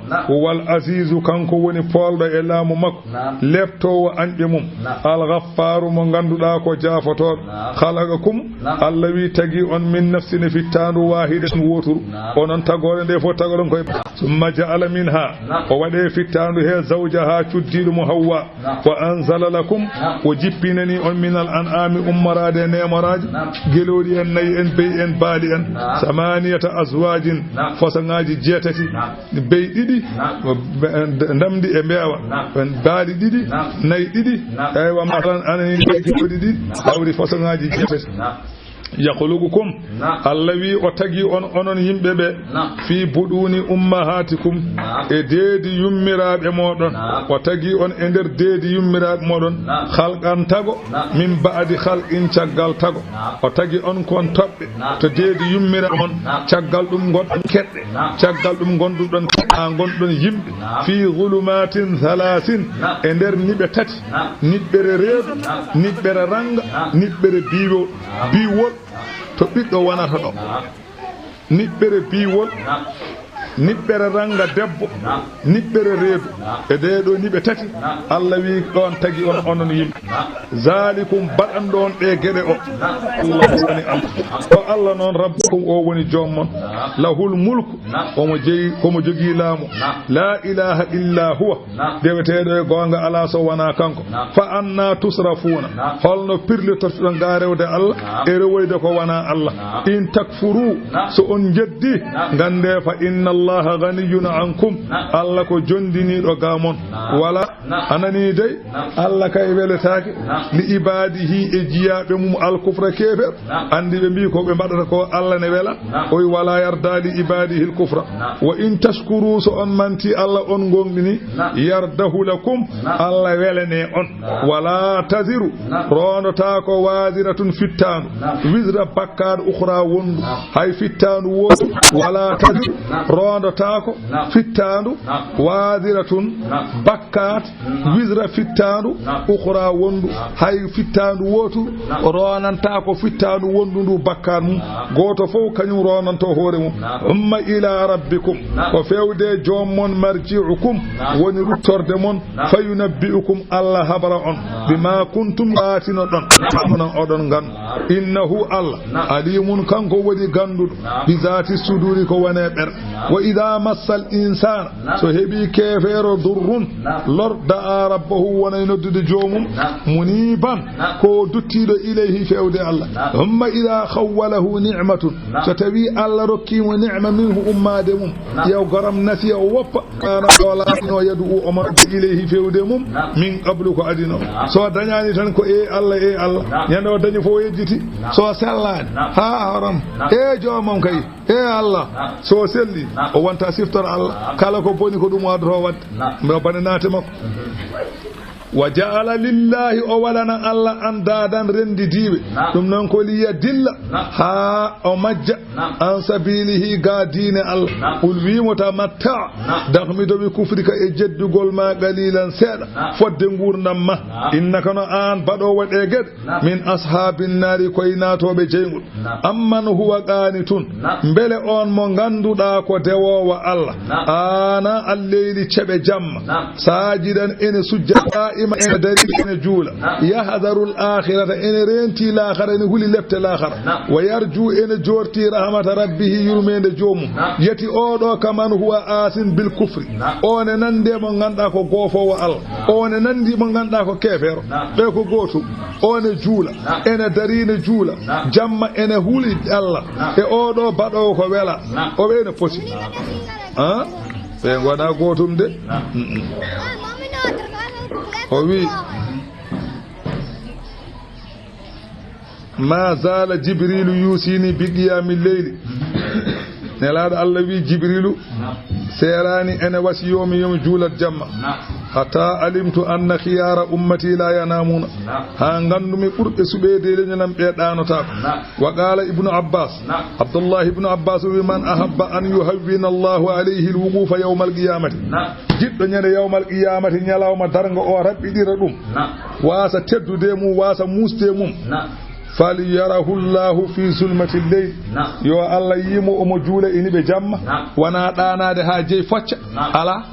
wal azizu kanko woni polɗo e laamu makko leftowo anƴe mum al ghaffaru mo ganduɗa ko jafotoɗo khalaqakum Allah wi tagi on min nafsin fittandu wahidatin woturu onon tagore nde fof tagoɗon koye summa ja'ala minha o waɗe fittandu he zawjaha cuddiɗo mo hawwa wa anzala lakum o jippinani on min al an'ami ummarade nemoraji geloɗi en nayi en bey en baali en samaniyata azwajin façongaji jeetati bey ɗiɗi ndamdi e mbeewa baali ɗiɗi nayi ɗiɗi eywa masalan anani ɗiɗi ɗiɗi hawri façongaji jeetati yakhluqukum Allah wi o tagi on onon yimɓe ɓe fi buduni ummahatikum e deedi yummiraɓe moɗon o tagi on e nder deedi yummiraɓe moɗon khalqan tago min ba'di khalqin caggal tago o tagi on kon toɓɓe to deedi yummiraɓe on caggal ɗum gonɗon keɗɗe caggal ɗum gonduɗon a gonɗon yimɓe fi zulumatin thalasin e nder niɓe tati niɓɓere reedu niɓɓere ranga niɓɓere biwol to ɓiɗɗo wonata ɗo niɓɓere biwol niɓɓere ranga debbo niɓɓere reedu e ɗeɗo niɓe tati Allah wi ɗon tagi on onon yimɓe zalikum baɗanɗon ɓe gueɗe o Allah woni Allah o Allah noon rabbukum o woni jommon lahul mulku komo jogui laamu la ilaha illa huwa deweteɗo e gonga ala so wona kanko fa anna tusrafuna holno pirlitortoɗon ga rewde Allah e rewoyde ko wona Allah in takfuru so on jeddi gande fa inna Allah ghaniyun ankum Allah ko jondiniɗo gamon wala anani dey Allah kay weletake li ibadihi e jiyaɓe mum alkufra kefer andi ɓe mbi ko ɓe mbaɗata ko Allah ne wela oy wala yarda li ibadihi alkufra wa in tashkuru so on manti Allah on gongɗini yardahu lakum Allah welene on wala taziru rondota ko waziratun fittanu wisra bakkad ukhra wondu hay fittanu wotu wala taziru rondota ko fittanu waziratun bakkat wisra fittanu ukhra wondu hay fittanu wotu ronanta ko fittanu wondu ndu bakkat mum goto fof kañum ronanto hoore mum umma ila rabbikum ko fewde jommon marji'ukum woni ruttorde mon fayunabbi'ukum Allah habara on bima kuntum atino don onon odon gan innahu Allah alimun kanko woni gandudo bi zati suduri ko wone ber wa idha massal insana so hebi kefero durrun lorda rabbahu wona noddude jomum muniban ko duttido ilayhi fewde Allah umma idha khawwalahu ni'matun so tawi Allah rokkimo ni'ma minhu ummade mum yaw garam nasiya o woppa kana wala no yadu o marde ilayhi fewde mum min qablu ko adino so dañani tan ko Allah yando dañi fo yejjiti so sellani ha haram jomam kay Allah so selli o wonta siftor Allah kala ko boni ko ɗum wadoto wadde mbo bane naate makko wa ja'ala lillahi o walana Allah andadan rendidiɓe ɗum noon ko liya dilla ha o majja an sabilihi ga diine Allah ul wimo tamatta dahmidoɓe kufrika e jeddugol ma qalilan seeɗa fodde gurdam ma innaka no an baɗowo ɗe gueɗe min ashabin nari koye natoɓe jeygol amman huwa qanitun bele on mo ganduɗa ko dewowo Allah ana alleyli ceɓe jamma sajidan ene sujja qa'ima ene dari ene juula yahdaru al-akhirata ene renti l'akhara ene huli lepte l'akhara wa yarju ene jorti rahmata rabbih yurmede joomum yeti oɗo kaman huwa asin bil kufri one nande mo ganduɗa ko gofowo Allah one nandi mo ganduɗa ko kefero ɓe ko gotum one juula ene dari ene juula jamma ene huli Allah e oɗo baɗowo ko wela o ɓe ene poti ɓe gona gotum de o wi ma zala jibrilu yusini bi qiyami leyli nelaɗo Allah wi jibrilu serani ene wasiyomi yomi juulat jamma hatta alimtu anna khiyara ummati la yanamuna ha gandumi ɓurɓe suɓede leñolam ɓe ɗanotako wa qala ibnu abbas abdullah ibnu abbas wi man ahabba an yuhawwina allahu alayhi alwuqufa yawma alqiyamati jiɗɗo ñande yawma alqiyamati ñalawma darga o raɓɓiɗira ɗum wasa teddude mum wasa musde mum falyarahu llahu fi zulmati lleyl yo Allah yimo omo juula iniɓe jamma wona ɗanade ha jeyi focca ala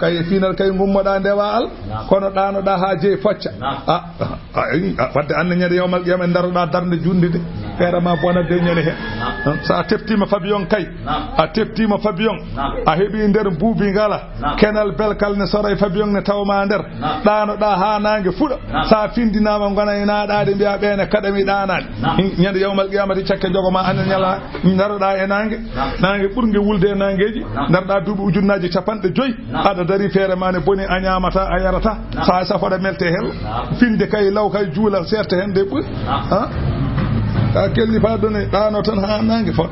kay final kay gummoɗa ndewa al kono ɗanoɗa ha jeyi focca wadde anne ñande yawmal qiyama en daroɗa darde jundide feerema bonade ñande he sa teftima fabion kay a teftima fabion a heeɓi nder buubi ngala kenal belkal ne sora e fabion ne tawma nder ɗanoɗa ha nangue fuɗa sa findinama gona e naɗade mbiya ɓene kaɗami ɗanade ñande yawmal qiyamati cakke jogoma anne ñala daroɗa e nangue ɓurgue wulde e nangueji daroɗa duuɓi ujunnaji capanɗe joyyi aɗa dari feere ma ne boni a ñamata a yarata sa safoɗa melte hel finde kay law kay juula serte hen de ɓuri ka kelli fa ɗone ɗano tan ha nangue fot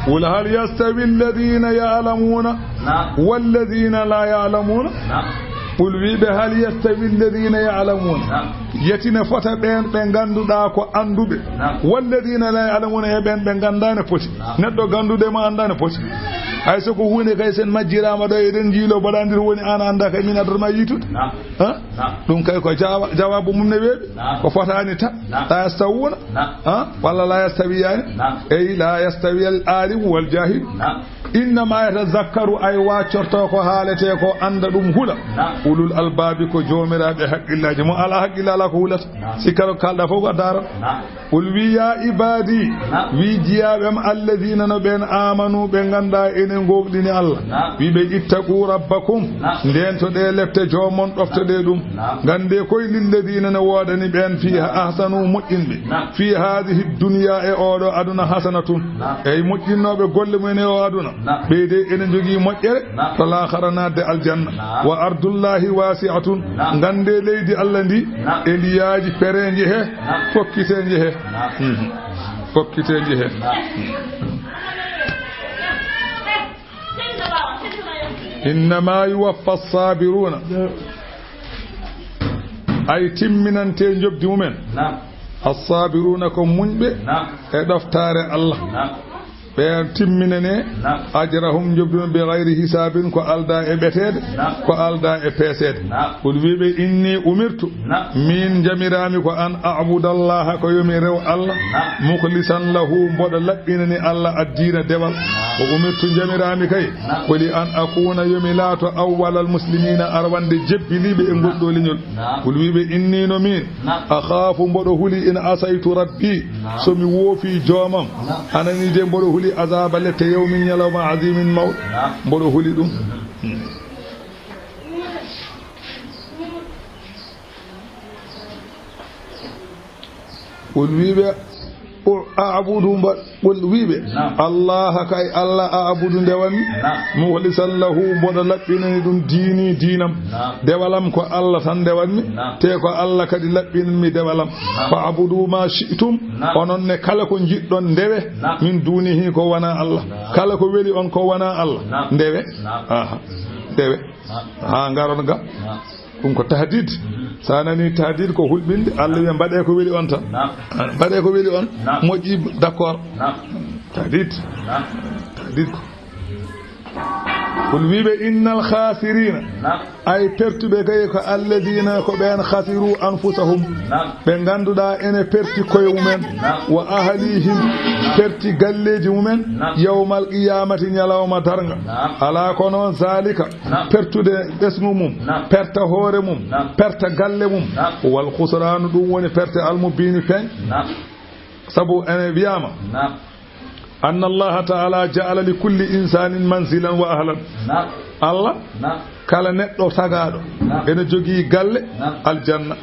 qul hal yastawi alladina ya'lamuna walladina la ya'lamuna qul wiɓe hal yastawi alladina ya'lamuna yetina fota ɓen ɓe ganduɗa ko anduɓe walladina la ya'lamuna e ɓen ɓe gandane poti neɗɗo gandude mo andane poti hay soko hunde kay sen majjirama ɗo eɗen jiilo baɗadir woni an anda kay min adatma yitude ɗum kay ko jawabu mum ne weeɓi ko fotani ta la yastawuna walla la yastawiyani ey la yastawi al alimu wal jahilu innama yatazakkaru ay waccorto ko haalete ko anda ɗum hula ulul albabi ko jomiraɓe haqqillaji mo ala haqqilla ala ko hulata sikkaro kalɗa fof ko dara qul wi ya ibadi wi jiyaɓem alladina no ɓen amanu ɓe ganda enen gogɗini Allah wiɓe ittaqu rabbakum nden to ɗe lefte jomon ɗofteɗe ɗum gande koye lilladina ne wodani ɓen fi ahsanu moƴƴinɓe fi hadihi dunya e oɗo aduna hasanatun ey moƴƴinnoɓe golle mumen e o aduna ɓeyde enen jogui moƴƴere to lahara nadde aljanna wa ardullahi wasi'atun gande leydi Allah ndi e ndiyaji pereji he fokkiteji he fokkiteji he innama yuwaffa as-sabiruna ay timminante jobdi mumen as-sabiruna ko muñɓe e ɗoftare Allah ɓe timminane ajrahum jobdum bi ghayri hisabin ko alda e ɓetede ko alda e peesede qul wiɓe inni umirtu min jamirami ko an a'budallaha ko yomi rew Allah mukhlisan lahu mboɗo laɓɓinani Allah addina dewal o umirtu jamirami kay koli an akuna yomi laato awwalal muslimina arwande jebbiniɓe e goɗɗo leñol qul wiɓe inni no min akhafu mboɗo huli in asaytu rabbi somi woofi joomam anani de mboɗo huli azaba lette yawmin yalawma azimin mawd mboɗo huli ɗum qul wiɓe a'budu qul wiɓe Allah kay Allah a'budu ndewami mukhlisan lahu mboɗo laɓɓinani ɗum diini diinam dewalam ko Allah tan ndewanmi te ko Allah kadi laɓɓinanmi dewalam fa abudu ma shi'tum onon ne kala ko jiɗɗon ndewe min dunihi ko wona Allah kala ko weli on ko wona Allah ndewe ndewe ha ngaron ga ɗum ko tahdid sa nani tahdid ko hulɓinde Allah wiya mbaɗe ko weli on tan mbaɗe ko weli on moƴƴi d'accord tahdid ko kul wiɓe innal khasirina ay pertuɓe kay ko alladina ko ɓen khasiru anfusahum ɓe ganduɗa ene perti koye mumen wa ahlihim perti galleji mumen yawmal qiyamati ñalawma darga ala ko noon zalika pertude ɓesgu mum perta hoore mum perta galle mum wal khusranu ɗum woni perte almubini peñ sabu ene wiyama anna allaha taala ja'ala li kulli insanin manzilan wa ahlan allah kala neɗɗo tagaɗo ene jogii galle aljanna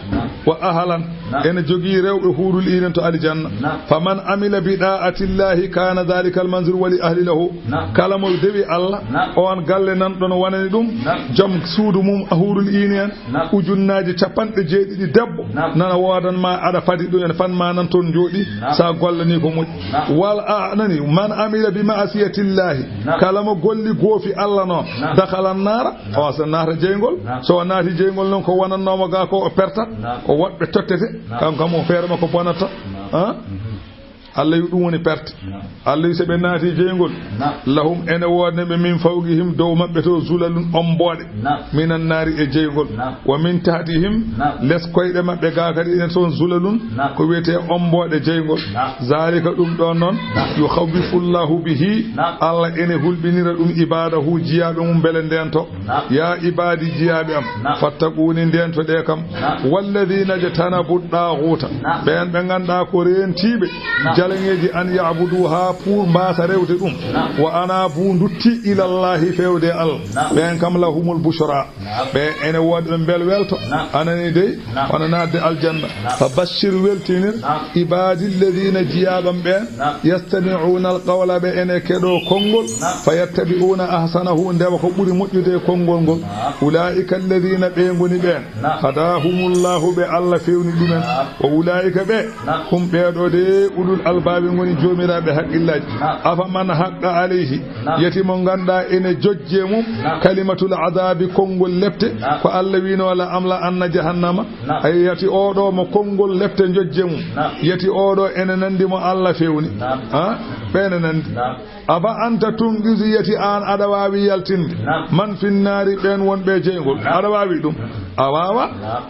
wa ahlan ene jogii rewɓe huurul inen to aljanna faman amila bi da'ati llahi kana dhalika almanzil wa li ahli lahu kala mo dewi allah on galle nan ɗon wonani ɗum joom suudu mum huurul ini en ujunnaji 90 debbo nana wodanma aɗa fadi ɗum en fanma nan toon jooɗi sa gollani ko moƴƴi wal nani man amila bi ma'asiyati llahi kala mo golli goofi allah noon dakhala nara o so naata jeygol so naati jeygol noon ko wonannoma ga ko o pertat ko woɗɓe tottete kanko kam o feere makko bonata Allah wi ɗum woni perte Allah wi so ɓe naati jeygol lahum ene wodneɓe min fawqihim dow maɓɓe to zulalun omboɗe minan naari e jeygol wa min tahtihim les koyɗe maɓɓe ga kadi ene toon zulalun ko wiyete omboɗe jeygol zalika ɗum ɗon noon yukhawwifullahu bihi Allah ene hulɓinira ɗum ibadahu jiyaɓe mum beele ndento ya ibadi jiyaɓe am fattaquni ndento ɗe kam walladina jatanabu ɗaguta ɓen ɓe ganduɗa ko rentiɓe jalaŋeji an yabudu ha pour mbasa rewde ɗum wa ana bu dutti ilallahi fewde Allah ɓen kam lahumul bushra ɓe ene wodɓe bel welto anani dey wona nadde aljanna fa bashir weltinir ibadi alladhina jiyaɓam ɓen yastami'una alqawla ɓe ene keɗo konngol fa yattabi'una ahsanahu ndewa ko ɓuri moƴƴude konngol ngol ulaika alladhina ɓe goni ɓen hadahumullahu ɓe Allah fewni ɗumen wa ulaika ɓe hum ɓeɗo de ulul albaɓe goni jomiraɓe haqqillaji afa man haqqa alayhi yeti mo ganda ene jojje mum kalimatul adabi konngol lepte ko Allah wino wala amla anna jahannama ay yati oɗo mo konngol lepte jojje mum yeti oɗo ene nandi mo Allah fewni ɓene nandi aba anta tungisu yeti an aɗa wawi yaltinde man finnari ɓen wonɓe jeygol aɗa wawi ɗum a wawa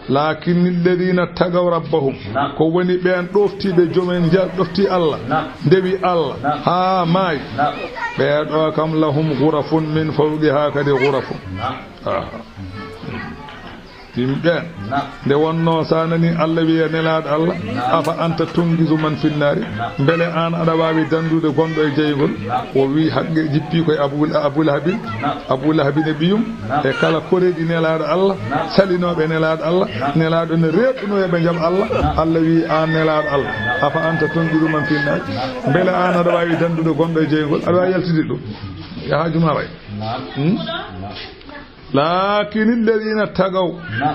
lakin alladhina tagaw rabbahum ko woni ɓen ɗoftiɓe joomen ɗofti Allah ndewi Allah ha maayi ɓeɗo kam lahum ghurafun min fawqiha kadi ghurafun yimɓe nde wonno sa nani Allah wiya nelaɗo Allah afa anta tungisu man finnari beele an aɗa wawi dandude gonɗo e jeygol o wi haqqe jippi koye abou lahabin e ɓiyum e kala koreɗi nelaɗo Allah salinoɓe nelaɗo Allah nelaɗo ne reɓɓunoyeɓe jaam Allah Allah wi an nelaɗo Allah afa anta tungisu man finnari beele an aɗa wawi dandude gonɗo e jeygol aɗa wawi yaltide ɗum yahajuma way lakin alladhina tagaw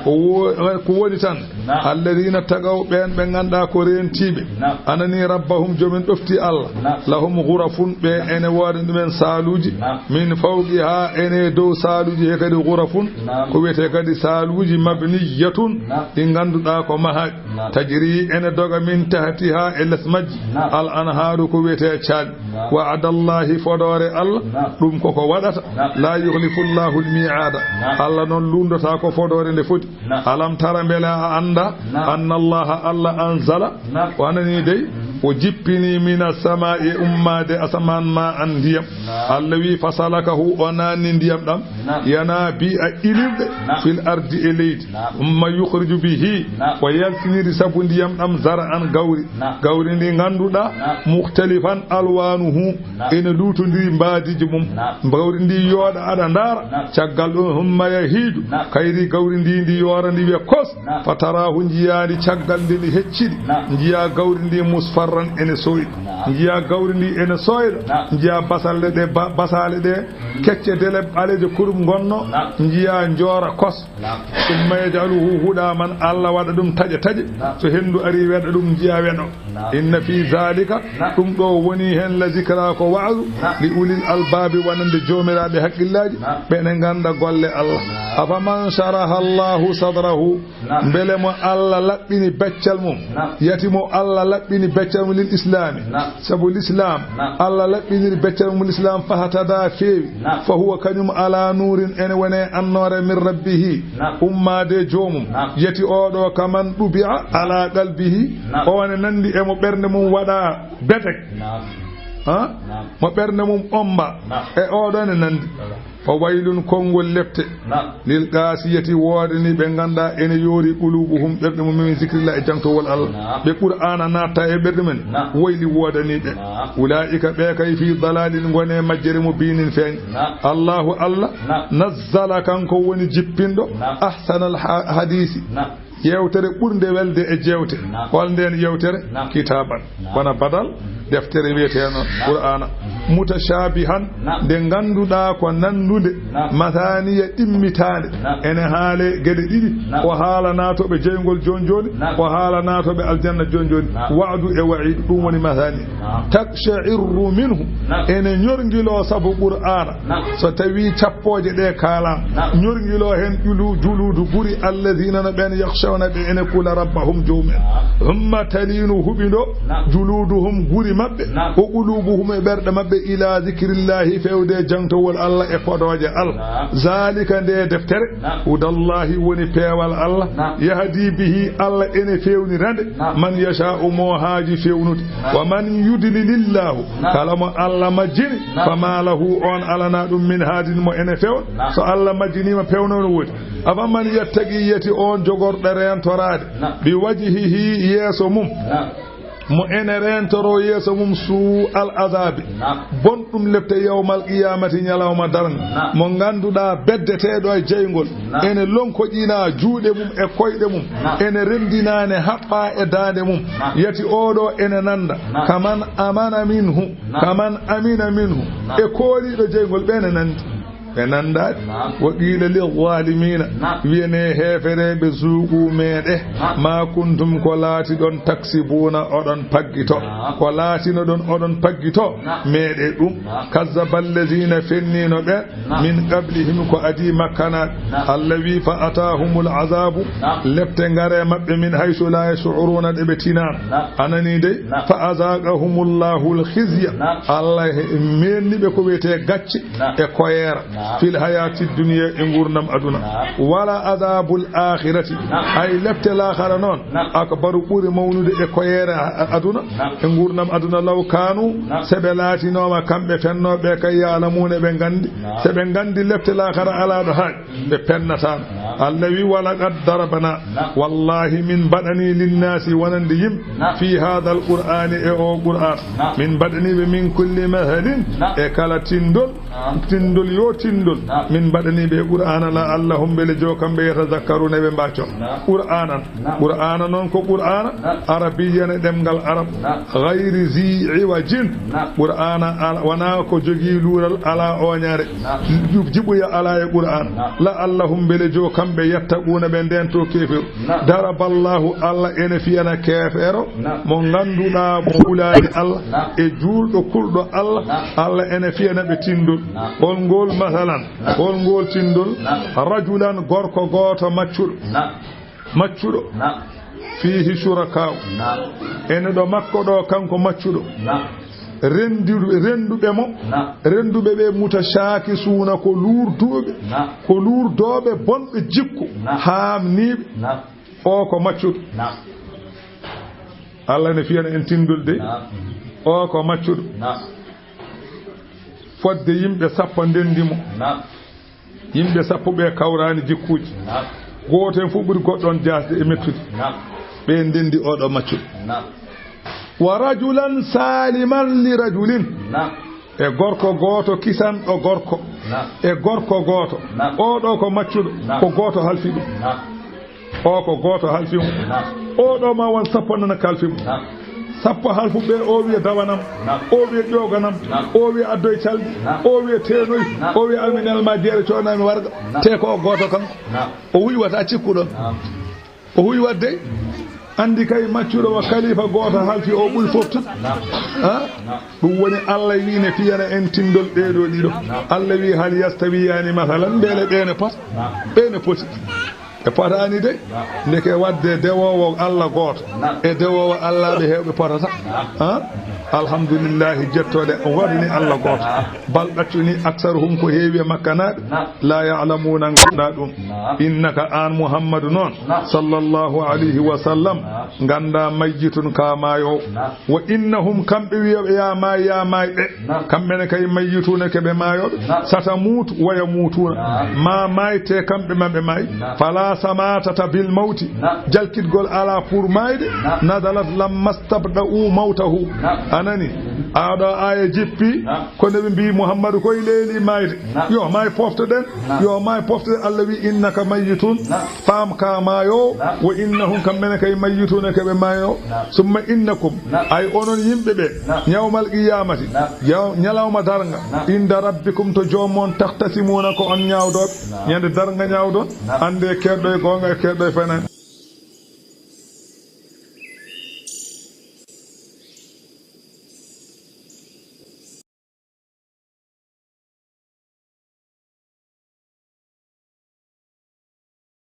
ko woni tan alladhina tagaw ɓen ɓe ganduɗa ko rentiɓe anani rabbahum jomin ɗofti Allah lahum ghurafun ɓe ene woda ɗumen saluji min fawqiha ene dow saluji he kadi ghurafun ko wiyete kadi saluji mabniyatun ɗi ganduɗa ko mahaji tajri ene doga min tahtiha e les majji al anharu ko wiyete caali wa'adallahi fodore Allah ɗum koko waɗata la yukhlifu llahu al mi'ada Allah noon lundata ko fodore nde foti alam tara beela a anda anna allaha Allah anzala wanani dey o jippini mina sama'i ummade asaman ma an ndiyam Allah wi fasalakahu o nanni ndiyam ɗam yana bi a ilirde fil ardi e leydi umma yukhriju bihi o yaltiniri sabu ndiyam ɗam zara an gawri ndi ganduɗa mukhtalifan alwanuhu ene lutodiri mbadiji mum gawri ndi yooɗa aɗa ndara caggal ɗum humma yahidu kayri gawri ndi yoora ndi wiya kos fatarahu jiyadi caggal ndi hecciɗi jiya gawri ndi musfarran ene soyɗi jiya gawri ndi ene soyɗa jiya basale ɗe kecce dele ɓaleje kurum gonno jiya joora kos ɗum mayajaluhu huɗa man Allah waɗa ɗum taƴe so hendu ari weɗa ɗum jiya weɗo inna fi dhalika ɗum ɗo woni hen la zikra ko wa'du li ulil albabi wonande jomiraɓe haqqillaji ɓene ganda golle Allah afaman sharaha Allahu sadrahu bele mo Allah laɓɓini beccal mum yatimo Allah laɓɓini beccal mum lil islami sabu l'islam Allah laɓɓiniri beccal mum l'islam fahatada feewi fa huwa kañum ala nurin ene wone annore min rabbihi ummade jomum yati oɗo kaman ɗubi'a ala qalbihi o wone nandi emo ɓernde mum waɗa betek mo ɓernde mum omba e oɗo ne nandi o waylun konngol lepte lil qasiyati woodani ɓe ganda ene yoori qulubuhum ɓerɗe mum min zicrillah e jangtowol Allah ɓe qur'ana natta e ɓerɗe men woyli woodaniɓe ulaika ɓe kay fi dalalin gone majjere mo binin feeñ Allahu Allah nazzala kanko woni jippinɗo ahsanal hadisi yewtere ɓurde welde e jewte hol nden yewtere kitaban wona badal deftere wiyeteno qur'ana mutashabihan nde ganduɗa ko nandude mathaniya ɗimmitade ene haale gueɗe ɗiɗi o haala natoɓe jeygol joni joni o haala natoɓe aljanna joni joni wa'du e wa'idu ɗum woni mathani taksha'irru minhu ene ñorguilo saabu qur'ana so tawi cappoje ɗe kalam ñorguilo hen juludu guri alladhina no ɓen yakhshawna ɓe ene kula rabbahum jawmen humma talinu huɓiɗo juluduhum guri mabɓe o qulubuhum e ɓerɗe mabɓe ila zikrillahi fewde jangtowol Allah e podoje Allah zalika nde deftere hudallahi woni peewal Allah yahdi bihi Allah ene fewnirande man yasha'u mo haaji fewnude wa man yudlilillahu kala mo Allah majjini fama lahu on alana ɗum min haadin mo ene fewn so Allah majjinima pewnono wodi afa man yattaqi yeti on jogorɗo rentorade bi wajhihi yeeso mum mo ene rentoro yeeso mum suu al azabi bon ɗum lepte yawmal qiyamati ñalawma darga mo ganduɗa beddeteɗo e jeygol ene lonkoƴina juuɗe mum e koyɗe mum ene rendinane haɓɓa e dande mum yati oɗo ene nanda kaman amana minhu kaman amina minhu e kooliɗo jeygol ɓene nandi ɓe nandade wo qila lil zalimina wiyene hefereɓe zuuqu meɗe ma kuntum ko laati ɗon taksibuna oɗon paggito ko laatino ɗon oɗon paggito meɗe ɗum kazzaba allazina fennino ɓe min qablihim ko adi makkanaɓe allah wi fa atahumul azabu lepte ngare mabɓe min haysu la yash'uruna ɗe ɓe tinano anani dey fa azaqahumullahu alkhizya allah menniɓe ko wiyete gacce e koyera fil hayati dunya e gurdam aduna wala adabul akhirati ay lepte l'akhara non akbaru ɓuri mawnude e koyere aduna e gurdam aduna law kanu seɓe laatinoma kamɓe fennoɓe kay yalamune ɓe gandi seɓe gandi lepte l'akhara alaɗo haaj ɓe pennatano allah wi wala qad darabana wallahi min mbaɗani linnasi wonande yimɓe fi hada al qur'ani e o qur'an min mbaɗaniɓe min kulli mahalin e kala tindol yo tindol min mbaɗaniɓe qur'ana la allahum beele jo kamɓe yatazakkaruna ɓe mbacco qur'ana noon ko qur'ana arabiyan e ɗemgal arab gayri zi iwajin qur'ana wona ko jogui luural ala oñare jiɓoya ala e qur'an la allahum beele jo kamɓe yattaquna ɓe nden to kefiru daraballahu allah ene fiyana kefero mo ganduɗa mo wulani allah e julɗo kulɗo allah ene fiyana ɓe tindol on ngol masalan on ngol tindol rajulan gorko goto maccuɗo fihi shuraka ene ɗo makko ɗo kanko maccuɗo renduɓe ɓe mutashaki suna ko lurdoɓe bonɓe jikku hamniɓe o ko maccuɗo Allah ne fiyana en tindol de o ko maccuɗo fodde yimɓe sappo ndendimo yimɓe sappo ɓe kawrani jikkuji goto fu ɓuri goɗɗon jasde e mettude ɓe ndendi oɗo maccuɗo wa rajulan saliman li rajulin e gorko goto kisanɗo gorko e gorko goto oɗo ko maccuɗo ko goto halfi ɗum o ko goto halfi mum oɗo ma won sappo nana kalfi mum sappo halfuɓe o wiya dawanam o wiya ƴoganam o wiya addoye calɗi o wiya tenoyi o wiya alminelma jeere coonami warga te ko o goto kanko o huyi wata cikkuɗon o huyi wadde andi kay maccuɗo wa khalifa goto halfi o ɓuri fof tan ɗum woni Allah wi ne fiyana en tindol ɗeɗo ɗiɗo Allah wi hal yastawiyani masalan beele ɓene pota ɓene poti e potani de ndeke wadde dewowo Allah goto e dewowo Allah ɓe hewɓe potata alhamdulillahi jettode waɗini Allah goto bal ɗaccuni aksaruhum ko heewi e makka naɓe la ya'lamuna ganda ɗum innaka an muhammadu noon sallallahu alayhi wa sallam ganda majjitun ka mayo wa innahum kamɓe wiyoɓe ya may ɓe kamɓene kay majjituna keɓe mayoɓe sata mutu waya mutuna ma mayte kamɓe maɓe may fala samatata bil mawti jalkitgol ala pour mayde nadalat lamma stabda'u mawtahu anani aɗo aya jippi kono ɓe mbi muhammadu koye leeli mayde yo may poftoɗen yo may poftoɗen Allah wi innaka mayyitun faam ka mayo wa innahum kamɓene kay mayyituna keɓe mayo summa innakum ay onon yimɓe ɓe ñawmal qiyamati ñalawma darga inda rabbikum to joomon tahtasimuna ko on ñawdoɓe ñande darga ñawdon ande keɗɗo e gonga e keɗɗo e fenen